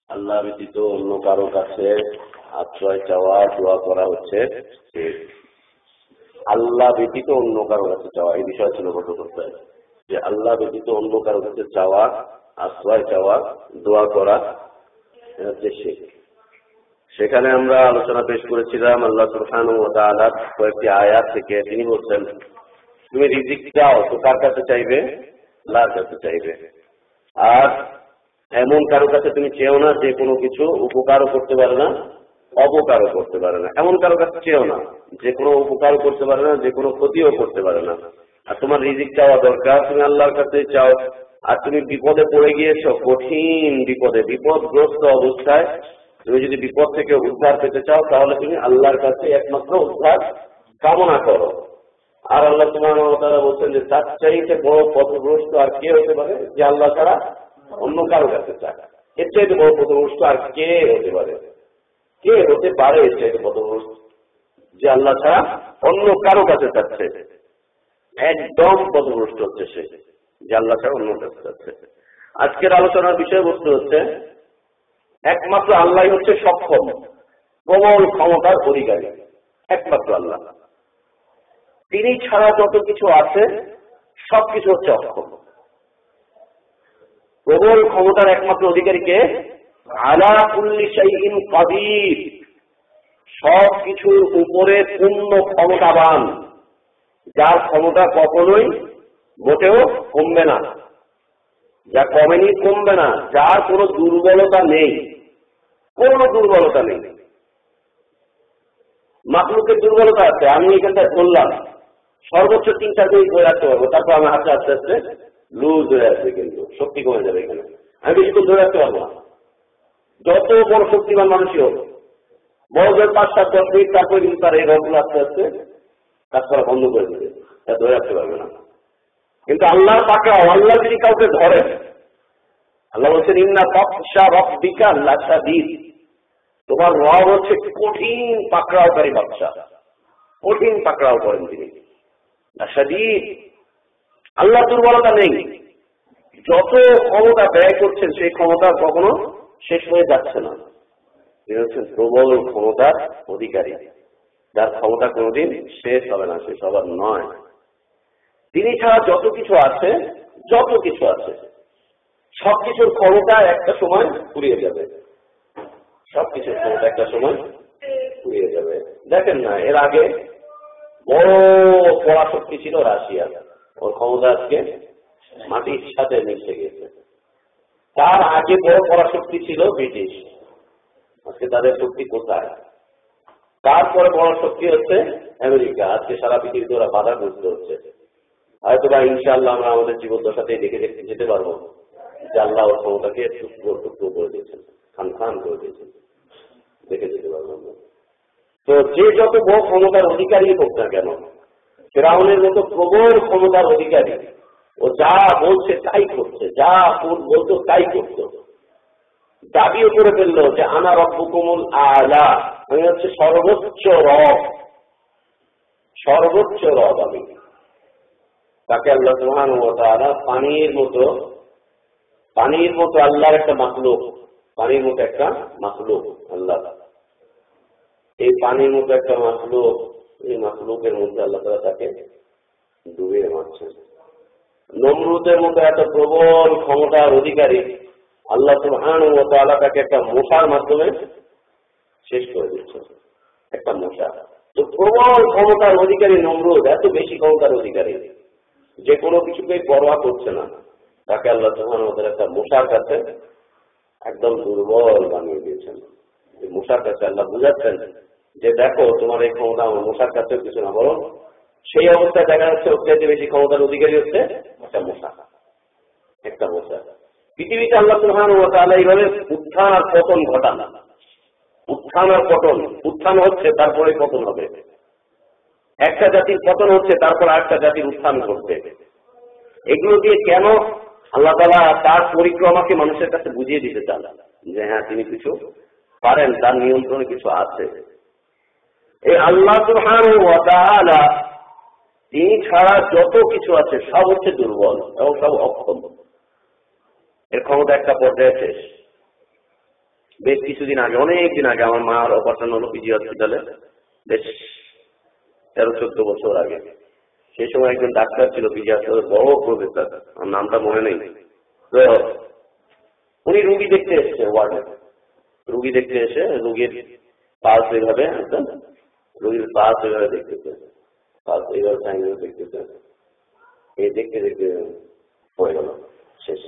আল্লাহ ব্যতীত অন্য কারো কাছে আশ্রয় চাওয়া, দোয়া করা হচ্ছে আল্লাহ ব্যতীত অন্য কারো কাছে চাওয়া। এই বিষয় ছিল গত সপ্তাহে, যে আল্লাহ ব্যতীত অন্য কারো কাছে চাওয়া, আশ্রয় চাওয়া, দোয়া করা হচ্ছে শিরক। সেখানে আমরা আলোচনা পেশ করেছিলাম আল্লাহ সুবহানাহু ওয়া তাআলার কয়েকটি আয়াত থেকে। তিনি বলছেন, তুমি রিজিক চাও তো কার কাছে চাইবে? আল্লাহর কাছে চাইবে। আর এমন কারো কাছে তুমি চেও না যে কোনো কিছু উপকারও করতে পারে না, অপকারও করতে পারে না। এমন কারো কাছে চেও না যে কোনো উপকারও করতে পারে না, যে কোনো ক্ষতিও করতে পারে না। আর তোমার রিজিক চাওয়া দরকার, তুমি আল্লাহর কাছে চাও। আর তুমি বিপদে পড়ে গিয়েছো, কঠিন বিপদে, বিপদগ্রস্ত অবস্থায় তুমি যদি বিপদ থেকে উদ্ধার পেতে চাও, তাহলে তুমি আল্লাহর কাছে একমাত্র উদ্ধার কামনা করো। আর আল্লাহ সুবহানাহু ওয়া তাআলা বলছেন যে তার চাইতে বড় পথভ্রষ্ট আর কে হতে পারে, যে আল্লাহ ছাড়া অন্য কারো কাছে চায়। এর চাইতে বড় পথভ্রষ্ট আর কে হতে পারে? কে হতে পারে এর চাইতে পথভ্রষ্ট, যে আল্লাহ ছাড়া অন্য কারো কাছে চাচ্ছে? একদম পথভ্রষ্ট হচ্ছে সে, যে আল্লাহ ছাড়া অন্য কাছে চাচ্ছে। আজকের আলোচনার বিষয়বস্তু হচ্ছে, একমাত্র আল্লাহ হচ্ছে সক্ষম, প্রবল ক্ষমতার অধিকারী, একমাত্র আল্লাহ। তিনি ছাড়া যত কিছু আছে সবকিছু হচ্ছে অক্ষম। প্রবল ক্ষমতার একমাত্র অধিকারীকে আলা কুল্লি শাইইন কাদির, সব কিছুর উপরে পূর্ণ ক্ষমতাবান, যার ক্ষমতা কখনোই মোটেও কমবে না, যা কমেনি কমবে না, যার কোনো দুর্বলতা নেই, কোনো দুর্বলতা নেই। মাখলুকের দুর্বলতা আছে, আমি এখানটায় বললাম সর্বোচ্চ 3-4 মিনিট ধরে রাখতে পারবো, তারপর আমার হাতে আস্তে আস্তে লুজ হয়ে আসবে, কিন্তু শক্তি কমে যাবে। এখানে আমি বেশিক্ষণ ধরে রাখতে পারবো না, যত বড় শক্তিমান মানুষই হোক। বড় জোর 5-7-10 মিনিট, তারপরে কিন্তু তার এই রোগগুলো আস্তে আস্তে কাজ করা বন্ধ করে দেবে, তা ধরে রাখতে পারবে না। কিন্তু আল্লাহর পাকড়াও, আল্লাহ যদি কাউকে ধরেন, আল্লাহ বলছেন ইন্না বাতশা রাব্বিকা লাশাদীদ, তোমার রব হচ্ছে কঠিন পাকড়াওকারী বাদশা, কঠিন পাকড়াও করেন তিনি। লাশাদীদ, আল্লাহ দুর্বলতা নেই। যত ক্ষমতা ব্যয় করছেন সেই ক্ষমতা কখনো শেষ হয়ে যাচ্ছে না। তিনি হচ্ছেন প্রবল ক্ষমতার অধিকারী, যার ক্ষমতা কোনোদিন শেষ হবে না, শেষ হবার নয়। তিনি ছাড়া যত কিছু আছে, যত কিছু আছে, সবকিছুর ক্ষমতা একটা সময় ফুরিয়ে যাবে, সবকিছুর ক্ষমতা একটা সময় ফুরিয়ে যাবে। দেখেন না, এর আগে বড় পরাশক্তি ছিল রাশিয়া, ওর ক্ষমতা আজকে মাটির সাথে মিশে গেছে। তার আগে বড় পরাশক্তি ছিল ব্রিটিশ, আজকে তাদের শক্তি কোথায়? তারপরে বড় শক্তি হচ্ছে আমেরিকা, আজকে সারা পৃথিবীতে ওরা বাধাগ্রস্ত হচ্ছে। হয়তো বা ইনশাআল্লাহ আমরা আমাদের জীবদ্দশাতেই দেখে দেখতে যেতে পারবো যে আল্লাহ ওর ক্ষমতাকে টুকরো টুকরো করে দিয়েছেন, খান খান করে দিয়েছেন, দেখে যেতে পারবো। তো যে যত বড় ক্ষমতার অধিকারী হোক না কেন, ফিরআউনের মতো প্রবল ক্ষমতার অধিকারী, ও যা বলছে তাই করছে, যা বলতো তাই করতো। দাবিও করে ফেললো যে আনা রব্বুকুমুল আলা, আমি হচ্ছে সর্বোচ্চ রব, সর্বোচ্চ রব আমি। তাকে আল্লাহ সুবহানাহু ওয়া তাআলা পানির মতো আল্লাহর একটা মাখলুক, পানির মতো একটা মাখলুক আল্লাহ। এই পানির মতো একটা মাখলুক, এই মাখলুকের মধ্যে আল্লাহ তাআলা তাকে ডুবিয়ে মারছেন। নমরুদের মতো এত প্রবল ক্ষমতার অধিকারী আল্লাহ সুবহানাহু ওয়া তাআলা তাকে একটা মশার মাধ্যমে শেষ করে দিচ্ছেন, একটা মশা। তো প্রবল ক্ষমতার অধিকারী নমরুদ, এত বেশি ক্ষমতার অধিকারী, যে কোনো কিছুকে পরোয়া করছে না, তাকে আল্লাহ সুবহানাহু ওয়া তাআলা একটা মশার কাছে একদম দুর্বল বানিয়ে দিয়েছেন। মশার কাছে আল্লাহ বুঝাচ্ছেন যে দেখো তোমার এই ক্ষমতা আমার মশার কাছেও কিছু না, বরং সেই অবস্থায় দেখা যাচ্ছে ওর চাইতে বেশি ক্ষমতার অধিকারী হচ্ছে একটা মশা, একটা মশা। পৃথিবীতে আল্লাহ সুবহানাহু ওয়া তাআলা এইভাবে উত্থান আর পতন ঘটান, উত্থান আর পতন, উত্থান হচ্ছে তারপরে পতন হবে, একটা জাতির পতন হচ্ছে তারপর আরেকটা জাতির উত্থান ঘটবে। এগুলো দিয়ে কেন আল্লাহ তাআলা তার পরিক্রমাকে মানুষের কাছে বুঝিয়ে দিতে চান যে হ্যাঁ তিনি কিছু পারেন, তার নিয়ন্ত্রণে কিছু আছে। এই আল্লাহ সুবহানাহু ওয়া তাআলা, তিনি ছাড়া যত কিছু আছে সব হচ্ছে দুর্বল এবং সব অক্ষম। এর ক্ষমতা একটা পর্যায়ে শেষ। বেশ কিছুদিন আগে, অনেক দিন আগে আমার মার অপারেশন হলো পিজি হসপিটালে, বেশ 13-14 বছর আগে। সেই সময় একজন ডাক্তার ছিল পিজি হসপিটালের, বড় প্রফেসর, আমার নামটা মনে নেই। তো উনি রুগী দেখতে এসছে ওয়ার্ডে, রুগী দেখতে এসে রুগীর পালস এইভাবে, রুগীর পালস এইভাবে দেখতেছে, পালস এইভাবে সাইনভাবে দেখতেছে, এই দেখতে দেখতে হয়ে গেল, শেষ।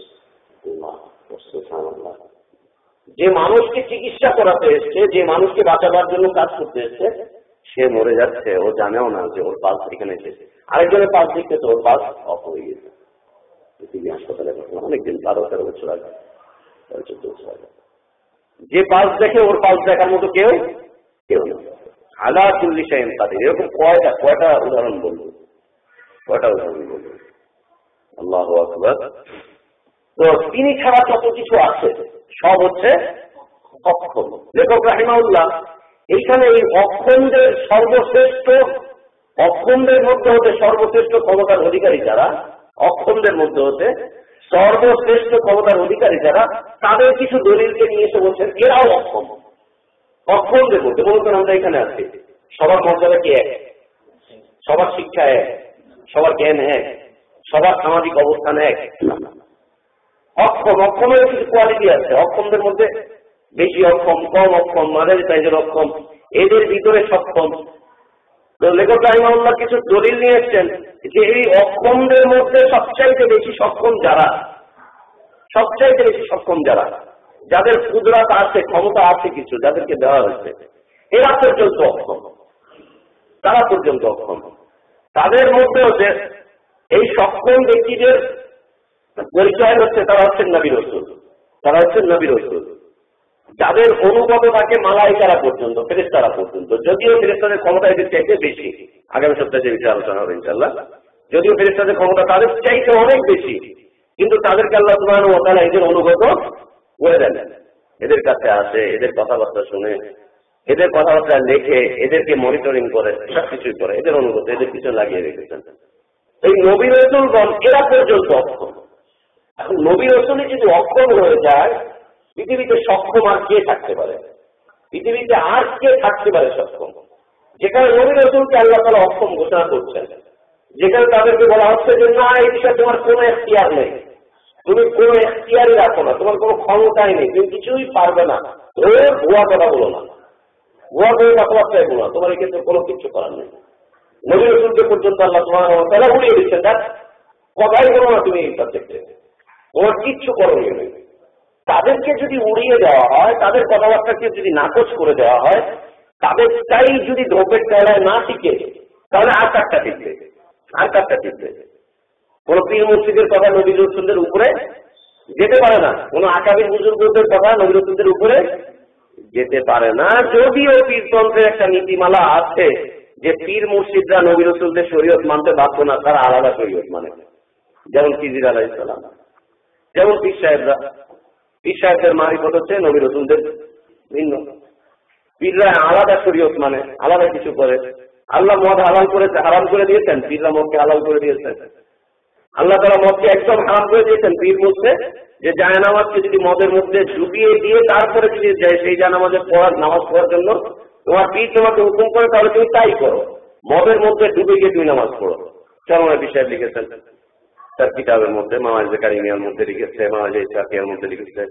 যে মানুষকে চিকিৎসা করাতে এসছে, যে মানুষকে বাঁচাবার জন্য কাজ করতে এসছে, সে মরে যাচ্ছে, ও জানেও না যে ওর পালস এখানে এসেছে। আরেকজনের পালস দেখতেছে, ওর পালস অফ হয়ে গেছে। হাসপাতালে অনেকদিন, 12-13 বছর আগে, 14 বছর আগে। যে পালস দেখে ওর পালস দেখার মতো কেউ কেউ না। আলা কুল্লি শাইইন কাদির। এরকম কয়টা উদাহরণ বলবো, আল্লাহু আকবার। তো তিনি ছাড়া যত কিছু আছে সব হচ্ছে অক্ষম। লেখক রাহিমাহুল্লাহ এইখানে এই অক্ষমদের সর্বশ্রেষ্ঠ, অক্ষমদের মধ্যে হতে সর্বশ্রেষ্ঠ ক্ষমতার অধিকারী যারা, অক্ষমদের মধ্যে হতে সর্বশ্রেষ্ঠ ক্ষমতার অধিকারী যারা, তাদের কিছু দলিলকে নিয়ে এসে বলছেন এরাও অক্ষম। অক্ষমদের মধ্যে বলতেন আমরা এখানে আছি, সবার মর্যাদা কি এক, সবার শিক্ষা এক, সবার জ্ঞান এক, সবার সামাজিক অবস্থান এক। অক্ষমের কিছু কোয়ালিটি আছে। অক্ষমদের মধ্যে বেশি অক্ষম, কম অক্ষম, মাঝারি সাইজের অক্ষম, এদের ভিতরে সক্ষম। তো লেখক রাহিমাহুল্লাহ কিছু দলিল নিয়ে এসছেন যে এই অক্ষমদের মধ্যে সবচাইতে বেশি সক্ষম যারা, সবচাইতে বেশি সক্ষম যারা, যাদের কুদরাত আছে, ক্ষমতা আছে কিছু, যাদেরকে দেওয়া হয়েছে, এরা পর্যন্ত অক্ষম, তারা পর্যন্ত অক্ষম। তাদের মধ্যে হচ্ছে এই সক্ষম ব্যক্তিদের পরিচয় হচ্ছে তারা হচ্ছেন নবী রাসূল, তারা হচ্ছেন নবী রাসূল, যাদের অনুগত থাকে মালায়েকারা পর্যন্ত, ফেরেশতারা পর্যন্ত। যদিও ফেরেশতাদের ক্ষমতা এদের চাইতে বেশি, আগামী সপ্তাহে যে বিষয়ে আলোচনা হবে ইনশাআল্লাহ, যদিও ফেরেশতাদের ক্ষমতা তাদের চাইতে অনেক বেশি, কিন্তু তাদেরকে আল্লাহ সুবহানাহু ওয়া তাআলা এদের অনুগত করে দেন। এদের কাছে আসে, এদের কথাবার্তা শুনে, এদের কথাবার্তা লেখে, এদেরকে মনিটরিং করে, সবকিছুই করে, এদের অনুগত, এদের পিছনে লাগিয়ে রেখেছেন। এই নবী রাসূলগণ এরা পর্যন্ত অক্ষম। এখন নবী রাসূলই যদি অক্ষম হয়ে যায়, পৃথিবীতে সক্ষম আর কে থাকতে পারে? পৃথিবীতে আর কে থাকতে পারে সক্ষম? যেখানে নবী রাসূলকে আল্লাহ তাআলা অক্ষম ঘোষণা করছেন, যেখানে তাদেরকে বলা হচ্ছে যে না, এই বিষয়ে তোমার কোনো এখতিয়ার নেই, তুমি কোনো এখতিয়ারই রাখো না, তোমার কোনো ক্ষমতাই নেই, তুমি কিছুই পারবে না, ভুয়া কথা বলো না, ভুয়া করে কথাবার্তায় বলো না, তোমার এক্ষেত্রে কোনো কিছু করার নেই। নবী রাসূলকে পর্যন্ত আল্লাহ সুবহানাহু ওয়া তাআলা উড়িয়ে দিচ্ছেন, তার কথাই বলো না তুমি এই সাবজেক্টে, তোমার কিচ্ছু করণীয় নেই। তাদেরকে যদি উড়িয়ে দেওয়া হয়, তাদের কথাবার্তাকে যদি নাকচ করে দেওয়া হয়, তাদেরটাই যদি ধোপের তলায় না টিকে, তাহলে আর কারটা টিকবে, আর কারটা টিকবে? কোন পীর মুর্শিদের কথা নবী রাসূলদের উপরে যেতে পারে না, কোন আকাবির বুজুর্গদের কথা নবী রাসূলদের উপরে যেতে পারে না। যদিও পীরতন্ত্রের একটা নীতিমালা আছে যে পীর মুর্শিদরা নবী রাসূলদের শরীয়ত মানতে বাধ্য না, তারা আলাদা শরীয়ত মানে, যেমন খিজির আলাইহিস সালাম, যেমন পীর সাহেবরা, পীর সাহেবদের মারিফত হচ্ছে নবী রাসূলদের ভিন্ন। পীররা আলাদা শরীয়ত মানে, আলাদা কিছু করে। আল্লাহ মদ হালাল করে হারাম করে দিয়েছেন, পীররা মদকে হালাল করে দিয়েছেন। আল্লাহ তাআলা মদকে একদম হারাম করে দিয়েছেন। পীর বলছে যে জায়নামাজকে যদি মদের মধ্যে ডুবিয়ে দিয়ে তারপরে যদি সেই জায়নামাজে পড়ার, নামাজ পড়ার জন্য তোমার পীর তোমাকে হুকুম করে, তাহলে তুমি তাই করো, মদের মধ্যে ডুবে গিয়ে তুমি নামাজ পড়ো। চরমনায় পীর সাহেব লিখেছেন তার কিতাবের মধ্যে, মাওয়াইজে কারিমিয়ার মধ্যে লিখেছে, মাওয়াইজে ইসহাকিয়ার মধ্যে লিখেছে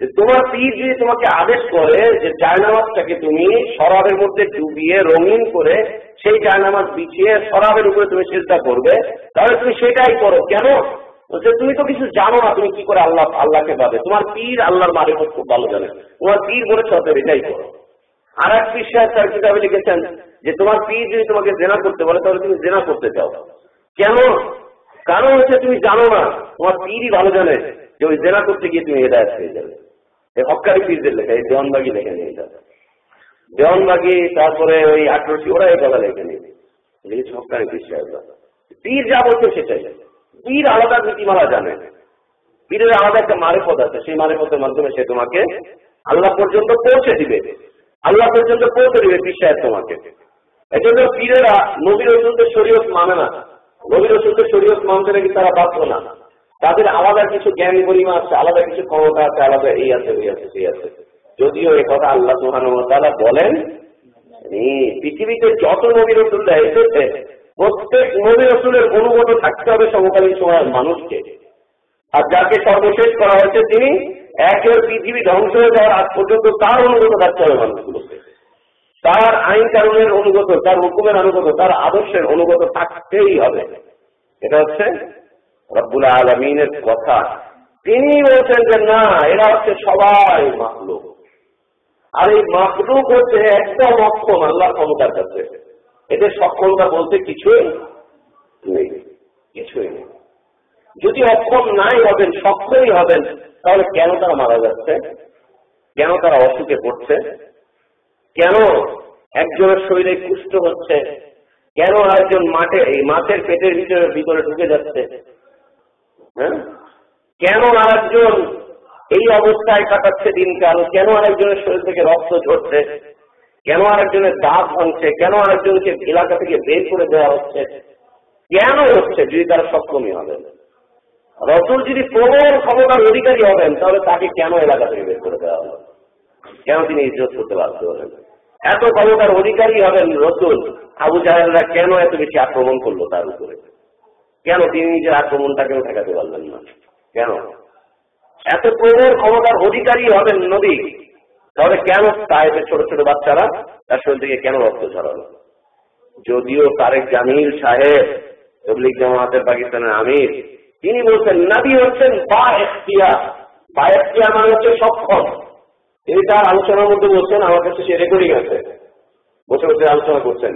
যে তোমার পীর যদি তোমাকে আদেশ করে যে জায়নামাজটাকে তুমি শরাবের মধ্যে ডুবিয়ে রঙিন করে সেই জায়নামাজ বিছিয়ে শরাবের উপরে তুমি সিজদা করবে, তাহলে তুমি সেটাই করো। কেন? বলছে তুমি তো কিছু জানো না, তুমি কি করে আল্লাহকে পাবে? তোমার পীর আল্লাহর মারিফত খুব ভালো জানে, তোমার পীর বলেছে অতএব এটাই করো। আর এক পীর সাহেব তার কিতাবে লিখেছেন যে তোমার পীর যদি তোমাকে জেনা করতে বলে, তাহলে তুমি জেনা করতে চাও। কেন? কারণ হচ্ছে তুমি জানো না, তোমার পীরই ভালো জানে যে ওই জেনা করতে গিয়ে তুমি হেদায়েত পেয়ে যাবে। এই হক্কারি পীরদের লেখা, এই দেওয়ানবাগি লেখে নিয়ে যাবে, দেওয়ানবাগি, তারপরে ওই আটরশি, ওরা এই কথা লেখে নিয়ে লিখেছে হক্কারি পীর সাহেবরা। পীর যা বলছে সেটাই। পীর আলাদা নীতিমালা জানে, পীরের আলাদা একটা মারিফত আছে, সেই মারিফতের মাধ্যমে সে তোমাকে আল্লাহ পর্যন্ত পৌঁছে দিবে, আল্লাহ পর্যন্ত পৌঁছে দিবে পীর সাহেব তোমাকে। এই জন্য পীরেরা নবী রাসূলদের শরীয়ত মানে না, নবী রাসূলদের শরীয়ত মানতে নাকি তারা বাধ্য না, তাদের আলাদা কিছু জ্ঞান পরিমা আছে, আলাদা কিছু ক্ষমতা আছে, আলাদা এই আছে, ওই আছে, সেই আছে। যদিও এ কথা আল্লাহ সুবহানাহু ওয়া তাআলা বলেন, পৃথিবীতে যত নবী রাসূলরা এসেছে প্রত্যেক নবী রাসূলের অনুগত থাকতে হবে সমকালীন সময়ের মানুষকে। আর যাকে সর্বশেষ করা হয়েছে তিনি একের পৃথিবী ধ্বংস হয়ে যাওয়ার আগ পর্যন্ত তার অনুগত থাকতে হবে মানুষগুলোকে, তার আইন কানুনের অনুগত, তার হুকুমের অনুগত, তার আদর্শের অনুগত থাকতেই হবে। এটা হচ্ছে রব্বুল আলামিনের কথা। তিনি বলছেন যে না, এরা হচ্ছে সবাই মাখলুক, আর এই মাখলুক হচ্ছে একদম অক্ষম আল্লাহর ক্ষমতার কাছে। এদের সক্ষমতা বলতে কিছুই নেই, কিছুই নেই। যদি অক্ষম নাই হবেন, সক্ষমই হবেন, তাহলে কেন তারা মারা যাচ্ছে, কেন তারা অসুখে পড়ছে, কেন একজনের শরীরে কুষ্ঠ হচ্ছে, কেন আরেকজন মাছের পেটের ভিতরে ঢুকে যাচ্ছে, হ্যাঁ, কেন আরেকজন এই অবস্থায় কাটাচ্ছে দিনকাল, কেন আরেকজনের শরীর থেকে রক্ত ঝরছে, কেন আরেকজনের দাঁত ভাঙছে, কেন আরেকজনকে এলাকা থেকে বের করে দেওয়া হচ্ছে, কেন হচ্ছে? যদি তারা সক্ষমই হবেন। রাসূল যদি প্রবল ক্ষমতার অধিকারী হবেন তাহলে তাকে কেন এলাকা থেকে বের করে দেওয়া হবে, কেন তিনি ইজ্জত করতে বাধ্য হবেন? এত ক্ষমতার অধিকারী হবেন রাসূল, আবু জাহেলরা কেন এত বেশি আক্রমণ করলো তার উপরে? কেন তিনি নিজের আক্রমণটাকেও ঠেকাতে পারলেন না? কেন এত প্রবল ক্ষমতার অধিকারী হবেন নবী, তাহলে কেন তায়েফের ছোট ছোট বাচ্চারা তার শরীর থেকে কেন রক্ত ঝরালো? যদিও তারেক জামিল সাহেব তাবলীগ জামাতের পাকিস্তানের আমির, তিনি বলছেন নবী হচ্ছেন বা ইখতিয়ার। বা ইখতিয়ার মানে হচ্ছে সক্ষম। তিনি তার আলোচনার মধ্যে বলছেন, আমার কাছে সে রেকর্ডিং আছে, বসে বসে আলোচনা করছেন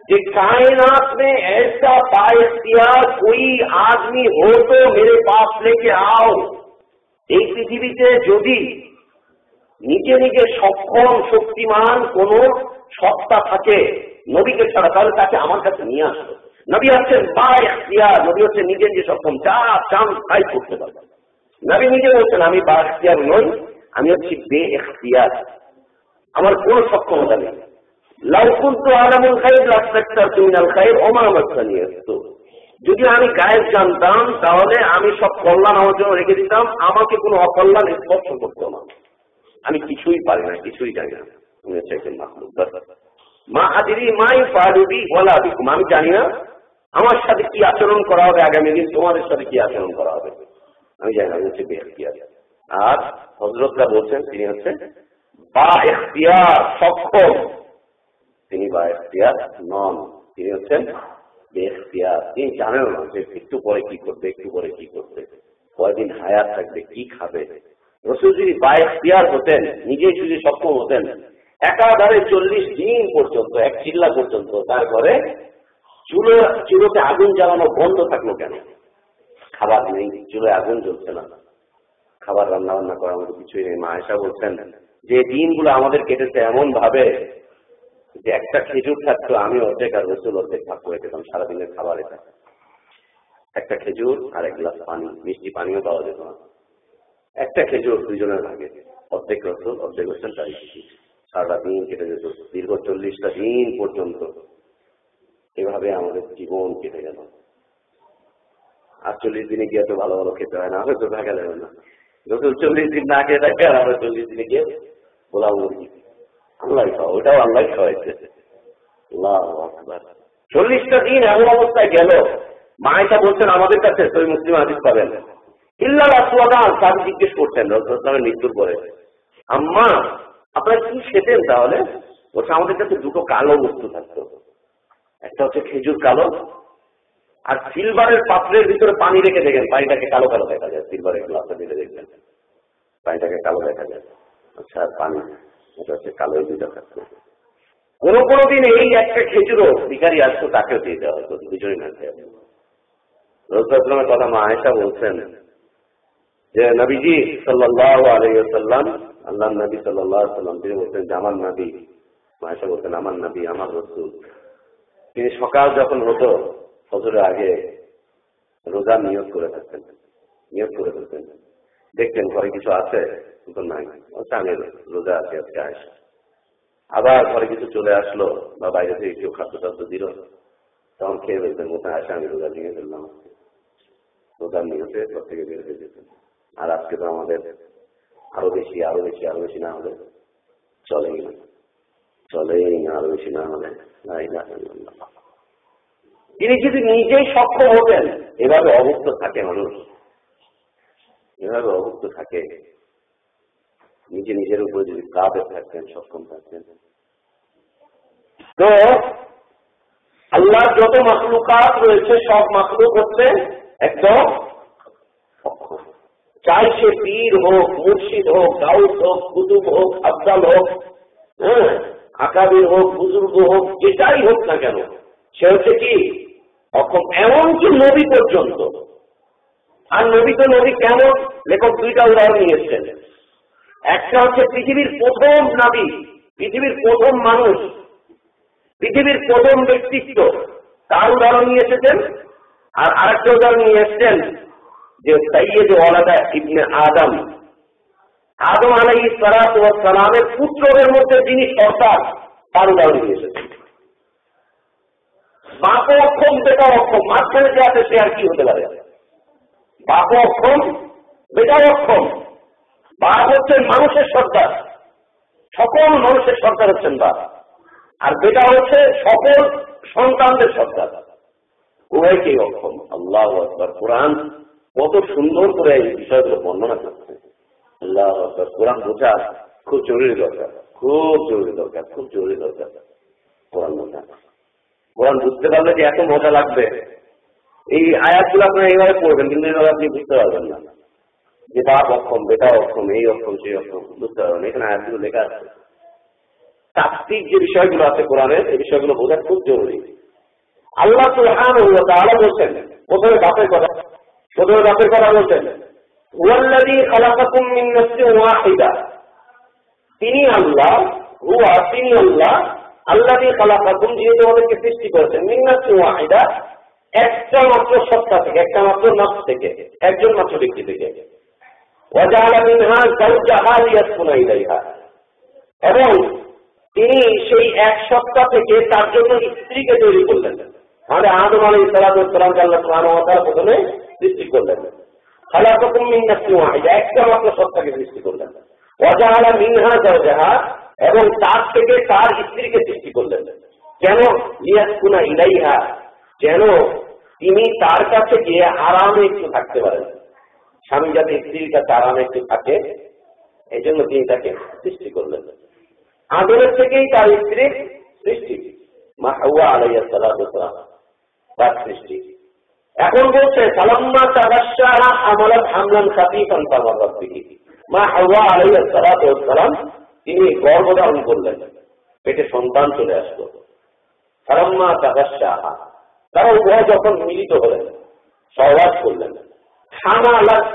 कि कायनात में ऐसा बाइख्तियार कोई आदमी हो तो मेरे पास लेके आओ। এই পৃথিবীতে যদি নিজে নিজে সক্ষম শক্তিমান কোন সত্তা থাকে নবীকে ছাড়া, তাহলে তাকে আমার কাছে নিয়ে আসো। নবী হচ্ছেন বাইখ্তিয়ার, নবী হচ্ছে নিজে নিজে সক্ষম, যা চান তাই করতে পারবে। নবী নিজে বলছেন আমি বাইখ্তিয়ার নই, আমি হচ্ছি বেইখতিয়ার, আমার কোন সক্ষমতা নেই। লাউ কুনতু আলামুল গায়ব লাস্তাকতারতু মিনাল খায়র ওয়া মা মাসানি আসু। যদি আমি গায়েব জানতাম তাহলে আমি সব কল্যাণ আমার জন্য রেখে দিতাম, আমাকে কোনো অকল্যাণ স্পর্শ করতো না। আমি কিছুই পারি না, কিছুই জানি না। তুমি হচ্ছে একজন মাখলুক। মা আদরি মাই ফালুবি ওয়ালা বিকুম, আমি জানি না আমার সাথে কি আচরণ করা হবে আগামী দিন, তোমাদের সাথে কি আচরণ করা হবে আমি জানি না। আমি হচ্ছে বেইখতিয়ার। আর হযরতরা বলছেন তিনি হচ্ছে বাইখতিয়ার, সক্ষম। তিনি বাইখতিয়ার নন, তিনি হচ্ছেন বেইখতিয়ার। তিনি জানেন না যে একটু পরে কি করবে, একটু পরে কি করবে, কয়দিন হায়াত থাকবে, কি খাবে। রাসূল যদি বাইখতিয়ার হতেন, নিজেই যদি সক্ষম হতেন, একাধারে 40 দিন পর্যন্ত, এক চিল্লা পর্যন্ত তার ঘরে চুলোতে আগুন জ্বালানো বন্ধ থাকলো কেন? খাবার নেই, চুলোয় আগুন জ্বলছে না, খাবার রান্না বান্না করার মতো কিছুই নেই। মা আয়েশা বলছেন যে দিনগুলো আমাদের কেটেছে এমন ভাবে যে একটা খেজুর থাকতো, আমি অর্ধেক আর রাসূল অর্ধেক ভাগ করে খেতাম সারাদিনের খাবার। এটা একটা খেজুর আর এক গ্লাস পানি, মিষ্টি পানিও পাওয়া যেত না। একটা খেজুর দুইজনের ভাগে, অর্ধেক রাসূল অর্ধেক হচ্ছেন তাই। সারাটা দিন কেটে যেত, দীর্ঘ 40টা দিন পর্যন্ত এভাবে আমাদের জীবন কেটে গেল। আর 40 দিনে গিয়ে তো ভালো ভালো খেতে হয় না, হয়তো দেখা যাবে না। রাসূল 40 দিন না খেয়ে থাকে, আর আমরা 40 দিনে গিয়ে পোলাও মুরগি আল্লাহ খাওয়া, ওটাও আল্লাহ খাওয়াইছে। আল্লাহু আকবার। 40টা দিন এমন অবস্থায় গেল। মা আয়েশা বলছেন আমাদের কাছে সহিহ মুসলিম হাদিস পাবেন, ইল্লা রাসূলুল্লাহ সাহাবী জিজ্ঞেস করছেন রাসূলের মৃত্যুর পরে, আম্মা আপনারা কি খেতেন তাহলে? বলছে আমাদের কাছে দুটো কালো বস্তু থাকতো, একটা হচ্ছে খেজুর কালো, আর সিলভারের পাত্রের ভিতরে পানি রেখে দেখেন পানিটাকে কালো কালো দেখা যায়। সিলভারের গ্লাসে দিলে দেখবেন পানিটাকে কালো দেখা যায়। আচ্ছা, আর পানি এটা হচ্ছে কালো, এই দুইটা থাকতো। কোনো দিন এই একটা খেজুরও ভিখারি আসতো, তাকেও দিয়ে দেওয়া হতো, দুজনই না খেয়ে। রাসূলের কথা মা আয়েশা বলছেন যে নবীজি সাল্লাল্লাহু আলাইহি ওয়াসাল্লাম, আল্লাহর নবী সাল্লাল্লাহু আলাইহি ওয়াসাল্লাম তিনি বলতেন যে আমার নবী, মা আয়েশা বলতেন আমার নবী, আমার রাসূল, তিনি সকাল যখন হতো ফজরের আগে রোজা নিয়ত করে থাকতেন, দেখতেন ঘরে কিছু আছে তো নাই, আমি রোজা আছি আজকে আয়েশা। আবার ঘরে কিছু চলে আসলো বা বাইরে থেকে কেউ খাদ্য টাদ্য দিল, তখন খেয়ে ফেলতেন, কোথায় আসে আমি রোজা ভেঙে ফেললাম, রোজার নিয়তে ঘর থেকে বের হয়ে যেতেন। আর আজকে তো আমাদের আরো বেশি আরো বেশি আরো বেশি না হলে চলেই না, চলেই না, আরো বেশি না হলে। তিনি যদি নিজেই সক্ষম হতেন, এভাবে অভুক্ত থাকে মানুষ, এভাবে অভুক্ত থাকে, নিজের উপরে যদি কাদের থাকতেন, সক্ষম থাকতেন। তো আল্লাহর যত মাখলুকাত রয়েছে সব মাখলুক হচ্ছে একদম অক্ষম। চাই সে পীর হোক, মুর্শিদ হোক, গাউস হোক, কুতুব হোক, আফজাল হোক, আকাবির হোক, বুজুর্গ হোক, যেটাই হোক না কেন, সে হচ্ছে কি অক্ষম। এমনকি নবী পর্যন্ত। আর নবী তো নবী কেমন, লেখক দুইটা উদাহরণ নিয়েছেন। একটা হচ্ছে পৃথিবীর প্রথম নবী, পৃথিবীর প্রথম মানুষ, পৃথিবীর প্রথম ব্যক্তিত্ব, তার উদাহরণ নিয়ে এসেছেন। আর আরেকটা উদাহরণ নিয়ে এসছেন যে সাইয়্যিদ ওয়ালাদা ইবনে আদম, আদম আলাইহিস সালাতু ওয়াস সালামের পুত্রদের মধ্যে যিনি সর্দার, তার উদাহরণ নিয়ে এসেছেন। বাপ অক্ষম, বেটা অক্ষম, মাঝখানে যে আছে সে আর কি হতে পারে? বাপ অক্ষম, বেটা অক্ষম। বাপ হচ্ছেন মানুষের সর্দার, সকল মানুষের সর্দার হচ্ছেন বাপ, আর বেটা হচ্ছে সকল সন্তানদের সর্দার। উভয়কেই অক্ষম। আল্লাহু আকবার। কোরআন কত সুন্দর করে এই বিষয়গুলো বর্ণনা করছে। আল্লাহু আকবার। কোরআন বোঝা খুব জরুরি দরকার, খুব জরুরি দরকার, খুব জরুরি দরকার কোরআন বোঝা। কোরআন বুঝতে পারলে যে এত মজা লাগবে। এই আয়াতগুলো আপনারা এইভাবে পড়বেন, কিন্তু এইভাবে আপনি বুঝতে পারবেন না যে বাপ অক্ষম, বেটা অক্ষম, এই অক্ষম, সেই অক্ষম, বুঝতে পারবেন। এখানে আয়াতগুলো লেখা আছে। তাত্ত্বিক যে বিষয়গুলো আছে কোরআনের, এই বিষয়গুলো বোঝা খুব জরুরি। আল্লাহ সুবহানাহু ওয়া তাআলা বলছেন, প্রথমে বাপের কথা বলছেন, হুয়াল্লাযী খালাকাকুম মিন নাফসিন ওয়াহিদা। তিনি আল্লাহ, হুয়া তিনি আল্লাহ, আল্লাযী খালাকাকুম, যিনি তোমাদেরকে সৃষ্টি করেছেন, মিন নাফসিন ওয়াহিদা, একটা মাত্র সত্তা থেকে, একটা মাত্র নফস থেকে, একজন মাত্র ব্যক্তি থেকে। ওয়া জাআলা মিনহা যাওজাহা লিয়াসকুনা ইলাইহা, এবং তিনি সেই এক সত্তা থেকে তার জন্য স্ত্রীকে তৈরি করলেন। আমাদের আদম আলাইহিস সালাতু ওয়াস সালামকে আল্লাহ সুবহানাহু ওয়া তাআলা প্রথমে সৃষ্টি করলেন। খালাকাকুম মিন নাফসিন ওয়াহিদা, একটা মাত্র সত্তাকে সৃষ্টি করলেন। ওয়া জাআলা মিনহা যাওজাহা, এবং তার থেকে তার স্ত্রীকে সৃষ্টি করলেন। কেন? লিয়াসকুনা ইলাইহা, যেন তিনি তার কাছে গিয়ে আরামে একটু থাকতে পারেন। স্বামী যাতে স্ত্রীর কাছে আরামে একটু থাকে, এই জন্য তিনি তাকে সৃষ্টি করলেন। আদমের থেকেই তার স্ত্রীর সৃষ্টি, মা হাওয়া আলাইহিস সালাতু ওয়াস সালাম, তার সৃষ্টি। এখন বলছে ফালাম্মা তাগাশশাহা হামালাত হামলান খাফীফান ফামাররাত বিহি। মা হাওয়া আলাইহিস সালাতু ওয়াস সালাম তিনি গর্ভধারণ করলেন, পেটে সন্তান চলে আসলো। ফালাম্মা তাগাশশাহা, তারা উভয় যখন মিলিত হলেন, সহবাস করলেন, হামালাত,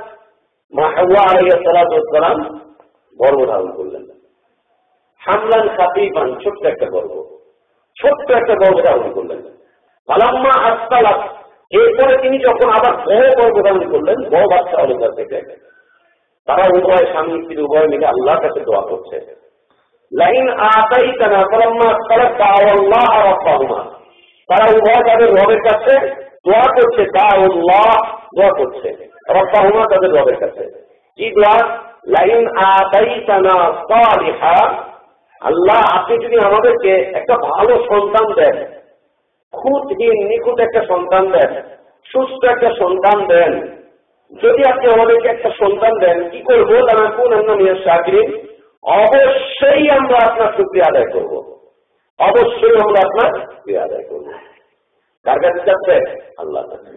মা হাওয়া আলাইহিস সালাতু ওয়াস সালাম গর্ভধারণ করলেন। হামলান খাফীফান, ছোট্ট একটা গর্ভ, ছোট্ট একটা গর্ভধারণ করলেন। ফালাম্মা আসতালাত, এরপরে তিনি যখন আবার বড় গর্ভধারণ করলেন, বড় বাচ্চা হলো তার থেকে। তারা উভয়, স্বামী স্ত্রী উভয় মিলে আল্লাহর কাছে দোয়া করছে। লাইন আতাইতানা, ফালাম্মা আসতালাত দাআল্লাহ রাব্বাহুমা, তারা উভয় তাদের রবের কাছে দোয়া করছে। দাআল্লাহ, দোয়া করছে, রাব্বাহুমা, তাদের রবের কাছে। কি দোয়া? লাইন আতাইতানা সালিহা, আল্লাহ আপনি যদি আমাদেরকে একটা ভালো সন্তান দেন, খুঁতহীন নিখুঁত একটা সন্তান দেন, সুস্থ একটা সন্তান দেন, যদি আপনি আমাদেরকে একটা সন্তান দেন, কি করবো? লানাকুনান্না মিনাশ শাকিরিন, অবশ্যই আমরা আপনার শুকরিয়া আদায় করব, অবশ্যই আমরা আপনার শুকরিয়া আদায় করব। কার কাছে যাচ্ছে? আল্লাহ কাছে।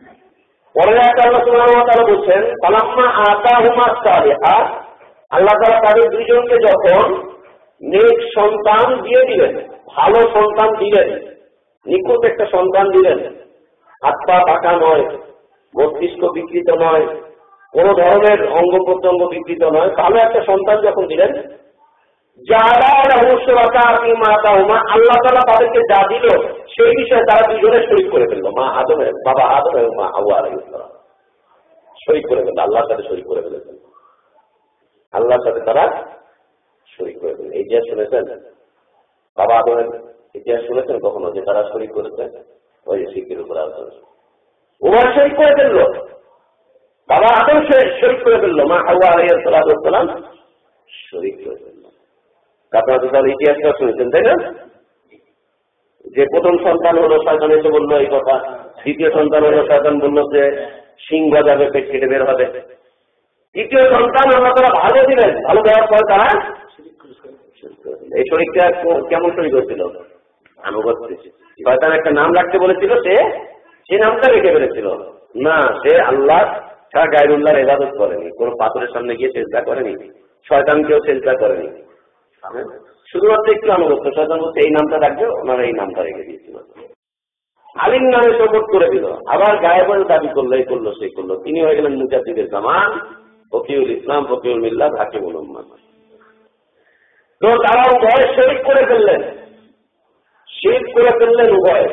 পরে আল্লাহ সুবহানাহু ওয়া তাআলা বলছেন, ফালাম্মা আতাহুমা সালিহা, আল্লাহ তাআলা তাদের দুইজনকে যখন নেক সন্তান দিয়ে দিলেন, ভালো সন্তান দিলেন, নিখুঁত একটা সন্তান দিলেন, হাত পা পাকা নয়, মস্তিষ্ক বিকৃত নয়, কোন ধরনের অঙ্গ প্রত্যঙ্গ বিকৃত নয়, ভালো একটা সন্তান যখন দিলেন, আল্লাহ তাআলা তাদেরকে যা দিল সেই বিষয়ে তারা দুজনে শরীক করে ফেলল। মা আদমের, বাবা আদম এবং মা হাওয়া আলাইহিস সালাম শরীক করে ফেলল, আল্লাহর সাথে শরীক করে ফেলেছেন, আল্লাহর সাথে তারা শরীক করে ফেলল। এই যে শুনেছেন বাবা আদমের ইতিহাস শুনেছেন কখনো, যে তারা শরীক করেছে? ওই শিখের উপর আলোচনা, ওরা শরীক করে ফেলল, বাবা আদম শরীক করে ফেলল, মা হাওয়া আলাইহিস সালাম আপনারা তো তাহলে ইতিহাসটা শুনেছেন, তাই না? যে প্রথম সন্তান হলো, শয়তান এসে বললো এই কথা। দ্বিতীয় সন্তান হলো, শয়তান বললো যে সিং বাজাবে, পেট কেটে বের হবে। তৃতীয় সন্তান আল্লাহ তারা ভালো দিলেন, ভালো দেওয়ার পর তারা এই শরীরটা কেমন শরীর হচ্ছিল? আনুগত্য। শয়তান একটা নাম রাখতে বলেছিল, সে নামটা রেখে ফেলেছিল না। সে আল্লাহ ছাড়া গায়রুল্লাহর ইবাদত করেনি, কোনো পাথরের সামনে গিয়ে চেষ্টা করেনি, শয়তানকেও চেষ্টা করেনি, শুধুমাত্র একটু আনুগত্য। শয়তান বলছে এই নামটা রাখবে, ওনারা এই নামটা রেখে দিয়েছিল। আলীর নামে শপথ করে দিল, আবার গায়েবের দাবি করলো, এই করলো সেই করলো। তিনি হয়ে গেলেন মুজাদ্দিদের জামান, ফকিউল ইসলাম, ফকিউল মিল্লাত, হাকিমুল উম্মাহ। তো তারা উভয় শরীক করে ফেললেন, শিরক করে ফেললেন উভয়।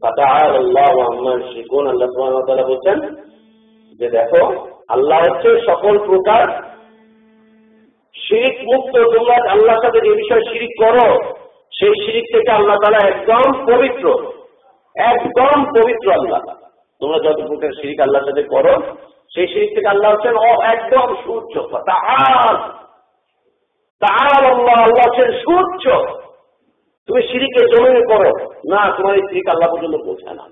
আল্লাহ সুবহানাহু ওয়া তাআলা বলছেন যে দেখো, আল্লাহ হচ্ছে সকল প্রকার শিরক মুক্ত। তোমরা আল্লাহর সাথে যে বিষয়ে শিরক করো, সেই শিরক থেকে আল্লাহ তাআলা একদম পবিত্র, একদম পবিত্র। আল্লাহ তোমরা যত প্রকার শিরক আল্লাহর সাথে করো, সেই শিরক থেকে আল্লাহ হচ্ছেন একদম সুউচ্চ। আল্লাহ হচ্ছেন সুউচ্চ। তুমি শিরকে জমিনে করো না, তোমার এই শিরক আল্লাহ পর্যন্ত পৌঁছায় না।